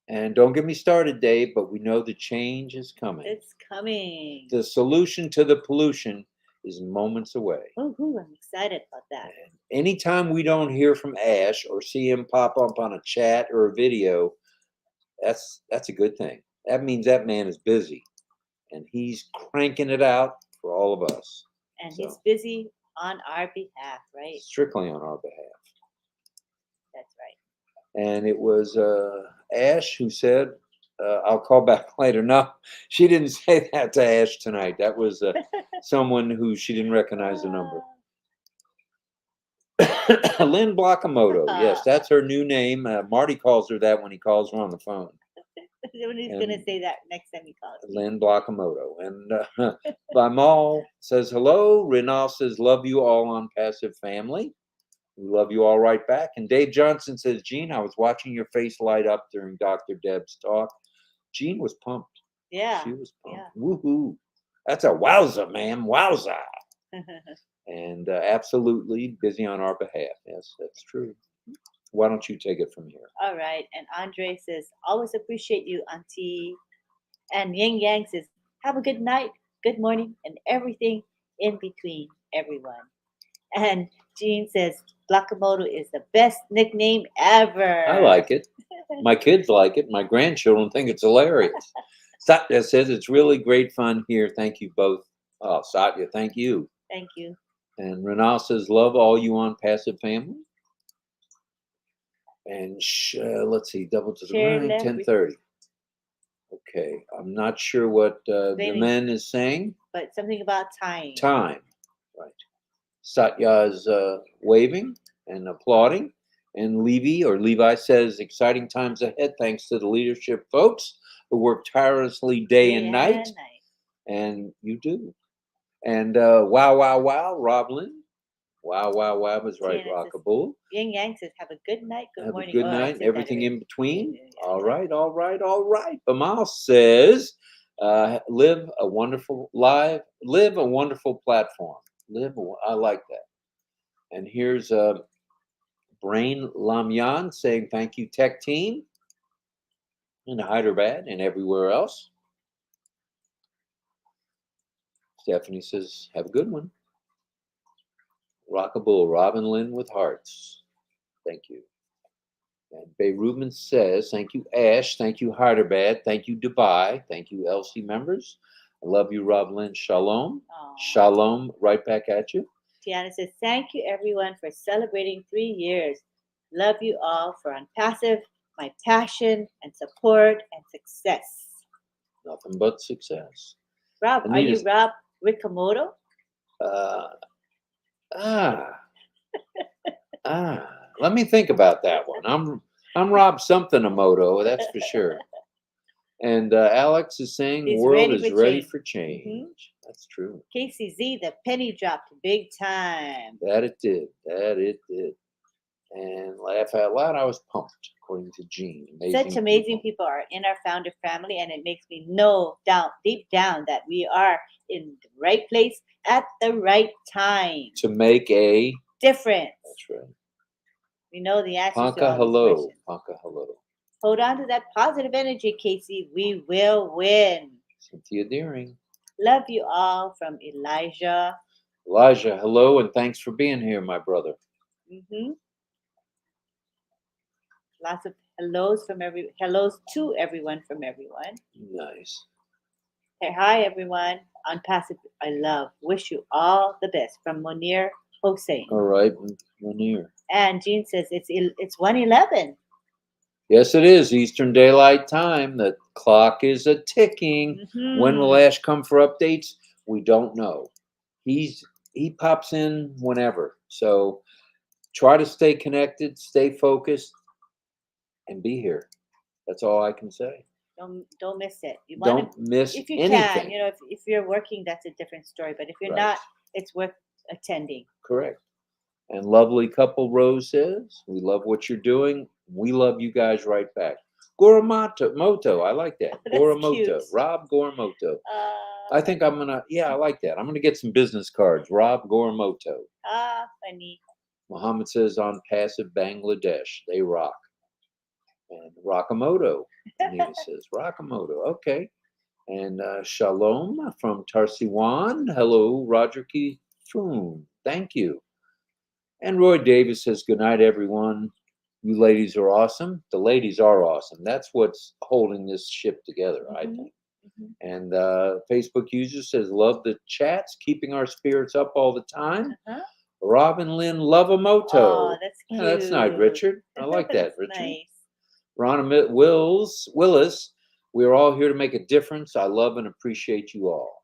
S1: And don't get me started, Dave, but we know the change is coming.
S2: It's coming.
S1: The solution to the pollution is moments away.
S2: Oh, I'm excited about that.
S1: And anytime we don't hear from Ash or see him pop up on a chat or a video, that's a good thing. That means that man is busy, and he's cranking it out for all of us.
S2: And he's busy on our behalf, right?
S1: Strictly on our behalf.
S2: That's right.
S1: And it was Ash who said, I'll call back later. No, she didn't say that to Ash tonight. That was someone who she didn't recognize the number. Lynn Blockamoto. Yes, that's her new name. Marty calls her that when he calls her on the phone.
S2: He's going to say that next time he calls.
S1: Lynn Blockamoto. And Bimal says, hello. Renal says, love you all on Passive Family. We love you all right back. And Dave Johnson says, Gene, I was watching your face light up during Dr. Deb's talk. Gene was pumped.
S2: Yeah.
S1: She was pumped.
S2: Yeah.
S1: Woohoo. That's a wowza, ma'am. Wowza. And absolutely busy on our behalf. Yes, that's true. Why don't you take it from here?
S2: All right. And Andre says, always appreciate you, Auntie. And Ying Yang says, have a good night, good morning, and everything in between, everyone. And Jean says, Blockamoto is the best nickname ever.
S1: I like it. My kids like it. My grandchildren think it's hilarious. Satya says, it's really great fun here. Thank you both. Oh, Satya, thank you.
S2: Thank you.
S1: And Renal says, love all you on Passive Family. And let's see, double to the right, 10:30. Okay, I'm not sure what the man is saying.
S2: But something about time.
S1: Time, right. Satya is waving and applauding. And Levi says, exciting times ahead thanks to the leadership folks who work tirelessly day and night. And you do. And wow, RobLynn. Wow was right, Rockable.
S2: Ying Yang says, have a good night, good morning.
S1: Good night, everything in between. All right. Bamal says, live a wonderful platform. I like that. And here's Brain Lamyan saying, thank you, Tech Team in Hyderabad and everywhere else. Stephanie says, have a good one. Rockable, Robin Lynn with hearts. Thank you. And Bay Rubin says, thank you, Ash. Thank you, Hyderabad. Thank you, Dubai. Thank you, LC members. I love you, RobLynn. Shalom.
S2: Aw.
S1: Shalom. Right back at you.
S2: Tiana says, thank you everyone for celebrating 3 years. Love you all for ONPASSIVE, my passion and support and success.
S1: Nothing but success.
S2: Rob, are
S1: Anita's-
S2: you Rob Rikamoto?
S1: Let me think about that one. I'm Rob something Emoto, that's for sure. And Alex is saying
S2: He's
S1: world
S2: ready
S1: is
S2: for
S1: ready
S2: change.
S1: for change. That's true.
S2: KCZ, the penny dropped big time.
S1: That it did. That it did. And laugh out loud, I was pumped, according to Gene.
S2: Such amazing people are in our founder family, and it makes me know deep down that we are in the right place at the right time.
S1: To make a
S2: difference.
S1: That's right.
S2: We know the answer to
S1: Panka
S2: all these
S1: hello.
S2: questions.
S1: Panka hello.
S2: Hold on to that positive energy, Casey. We will win.
S1: Cynthia Deering.
S2: Love you all from Elijah.
S1: Elijah, hello, and thanks for being here, my brother.
S2: Lots of hellos to everyone from everyone.
S1: Nice.
S2: Hey, hi everyone. ONPASSIVE, I love. Wish you all the best from Munir Hossein.
S1: All right, Munir.
S2: And Jean says it's 1:11.
S1: Yes, it is Eastern Daylight Time. The clock is a ticking. When will Ash come for updates? We don't know. He pops in whenever. So try to stay connected, stay focused, and be here. That's all I can say.
S2: Don't miss it.
S1: Don't miss
S2: if you
S1: anything.
S2: can. If you're working, that's a different story. But if you're
S1: Right.
S2: not, it's worth attending.
S1: Correct. And lovely couple Rose says, we love what you're doing. We love you guys right back. Moto, I like that.
S2: That's
S1: Goromoto,
S2: cute.
S1: Rob Goromoto. I think I'm gonna, I like that. I'm gonna get some business cards. Rob Goromoto.
S2: Funny.
S1: Muhammad says ONPASSIVE Bangladesh, they rock. And Rakamoto, Anita says Rakamoto. Okay. And Shalom from Tarsiwan. Hello, Roger Kifun. Thank you. And Roy Davis says, good night, everyone. You ladies are awesome. The ladies are awesome. That's what's holding this ship together, I think. And Facebook user says, love the chats, keeping our spirits up all the time. RobLynn Live Oct.
S2: Oh, that's cute.
S1: Yeah, that's nice, Richard. I like that,
S2: That's
S1: Richard.
S2: nice.
S1: Ronna Willis, we're all here to make a difference. I love and appreciate you all.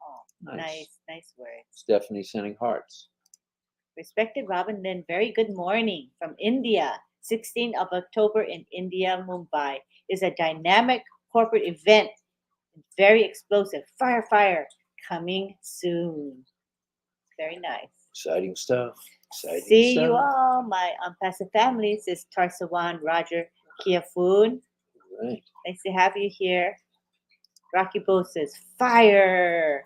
S2: Oh, nice words.
S1: Stephanie sending hearts.
S2: Respected RobLynn, very good morning from India. 16th of October in India, Mumbai is a dynamic corporate event. Very explosive. Fire. Coming soon. Very nice.
S1: Exciting stuff.
S2: See you all, my ONPASSIVE family. This is Tarsawan Roger Kiafun.
S1: Right.
S2: Nice to have you here. Rocky Bo says, fire.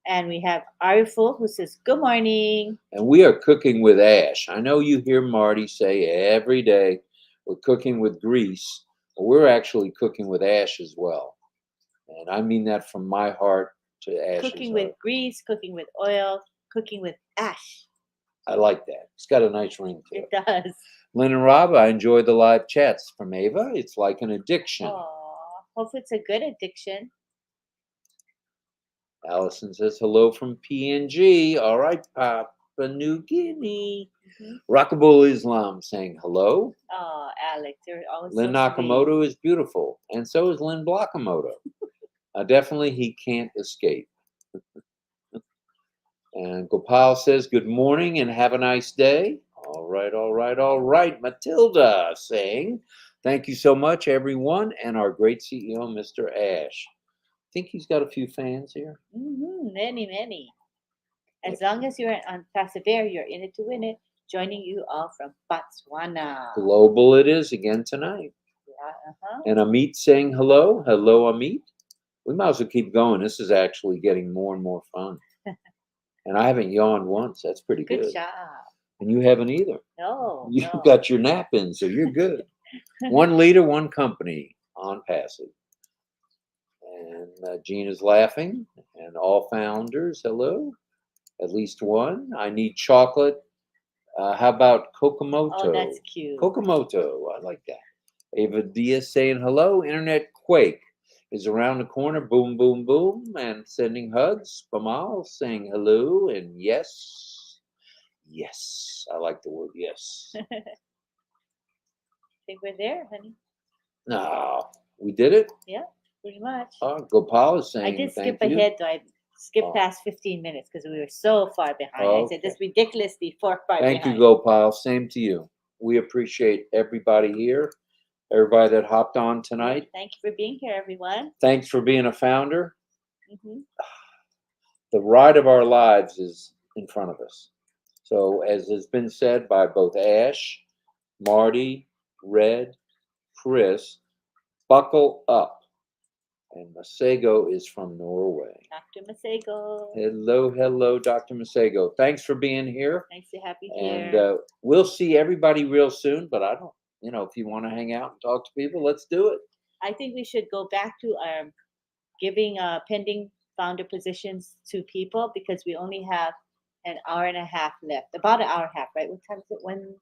S2: And we have Ariful who says, good morning.
S1: And we are cooking with ash. I know you hear Marty say every day, we're cooking with grease. But we're actually cooking with ash as well. And I mean that from my heart to Ash's
S2: Cooking
S1: heart.
S2: with grease, cooking with oil, cooking with ash.
S1: I like that. It's got a nice ring to it.
S2: It does.
S1: Lynn and Rob, I enjoy the live chats from Ava. It's like an addiction.
S2: Aw, hope it's a good addiction.
S1: Allison says hello from PNG. All right, Papua New Guinea. Rockable Islam saying hello.
S2: Oh, Alex, you're always
S1: Lynn
S2: so
S1: Nakamoto is beautiful, and so is Lynn Blockamoto. Definitely, he can't escape. And Gopal says good morning and have a nice day. All right. Matilda saying thank you so much, everyone, and our great CEO, Mr. Ash. I think he's got a few fans here.
S2: Many. As long as you're on Passive Air, you're in it to win it. Joining you all from Botswana.
S1: Global it is again tonight.
S2: Yeah,
S1: And Amit saying hello. Hello, Amit. We might as well keep going. This is actually getting more and more fun. And I haven't yawned once. That's pretty good.
S2: Good job.
S1: And you haven't either.
S2: No.
S1: You got your nap in, so you're good. One leader, one company ONPASSIVE. And Gina's laughing. And all founders, hello. At least one. I need chocolate. How about Kokomoto?
S2: Oh, that's cute.
S1: Kokomoto. I like that. Ava Diaz saying hello. Internet quake. is around the corner. Boom, boom, boom. And sending hugs. Bamal saying hello. And yes. Yes. I like the word yes.
S2: I think we're there, honey.
S1: No. We did it?
S2: Yeah, pretty much.
S1: Gopal is
S2: I
S1: saying
S2: did skip
S1: thank you.
S2: ahead though. I skipped
S1: Oh.
S2: past 15 minutes because we were so far behind. I said
S1: Okay.
S2: this ridiculously far
S1: Thank
S2: behind.
S1: you, Gopal. Same to you. We appreciate everybody here, everybody that hopped on tonight.
S2: Thank you for being here, everyone.
S1: Thanks for being a founder.
S2: Hmm.
S1: The ride of our lives is in front of us. So, as has been said by both Ash, Marty, Red, Chris, buckle up. And Masego is from Norway.
S2: Dr. Masego.
S1: Hello, hello, Dr. Masego. Thanks for being here.
S2: Nice to have you
S1: And
S2: here.
S1: we'll see everybody real soon. But I don't, if you want to hang out and talk to people, let's do it.
S2: I think we should go back to giving pending founder positions to people because we only have an hour and a half left. About an hour and a half, right? What time is it?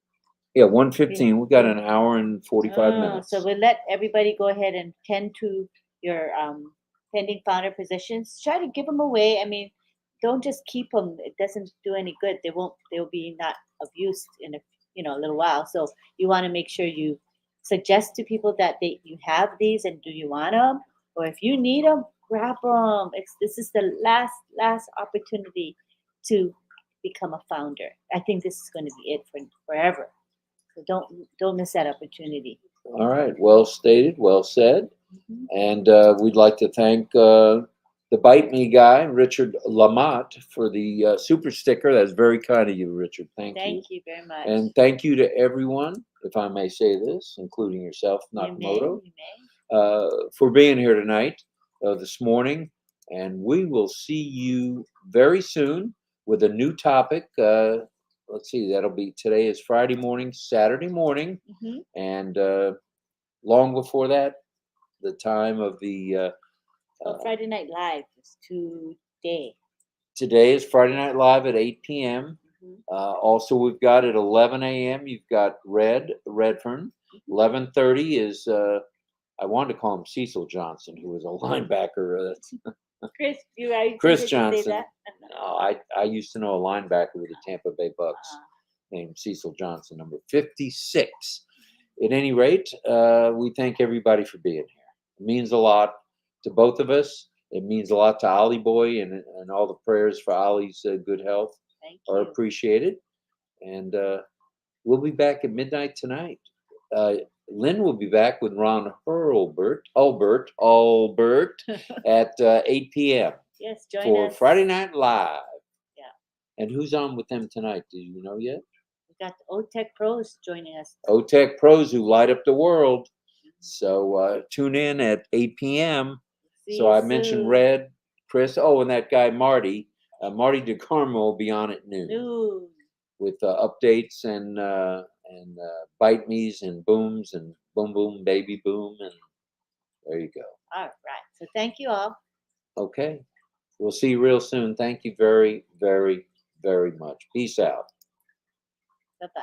S1: Yeah, 1:15. We got an hour and 45
S2: Oh,
S1: minutes.
S2: so we'll let everybody go ahead and tend to your pending founder positions. Try to give them away. I mean, don't just keep them. It doesn't do any good. They won't. They'll be not of use in a little while. So you want to make sure you suggest to people that you have these and do you want them, or if you need them, grab them. This is the last opportunity to become a founder. I think this is going to be it for forever. So don't miss that opportunity.
S1: All right. Well stated. Well said.
S2: Mhm.
S1: And we'd like to thank the Bite Me guy, Richard Lamott, for the super sticker. That's very kind of you, Richard. Thank you.
S2: Thank you very much.
S1: And thank you to everyone, if I may say this, including yourself, Nakamoto,
S2: You may.
S1: for being here tonight, this morning. And we will see you very soon with a new topic. Let's see, today is Friday morning, Saturday morning.
S2: Mhm.
S1: And long before that, the time of the
S2: Friday Night Live is today.
S1: today is Friday Night Live at 8 p.m.
S2: Mhm.
S1: Also, we've got at 11 a.m. You've got Redfern. 11:30 is I wanted to call him Cecil Johnson, who was a linebacker.
S2: Chris,
S1: Chris
S2: did you say
S1: Johnson.
S2: that?
S1: No, I used to know a linebacker with the Tampa Bay Bucks named Cecil Johnson, number 56. At any rate, we thank everybody for being here. It means a lot to both of us. It means a lot to Ollie Boy, and all the prayers for Ollie's good health are appreciated. And we'll be back at midnight tonight. Lynn will be back with Ron Albert at 8 p.m.
S2: Yes, join
S1: for
S2: us.
S1: Friday Night Live.
S2: Yeah.
S1: And who's on with them tonight? Do you know yet?
S2: We got the OTech Pros joining us.
S1: OTech Pros who light up the world. So tune in at 8 p.m. So I mentioned Red, Chris. Oh, and that guy Marty. Marty DeCarmo will be on at noon. With updates and bite me's and booms and boom boom baby boom, and there you go.
S2: All right. So thank you all.
S1: Okay. We'll see you real soon. Thank you very, very, very much. Peace out.
S2: Bye-bye.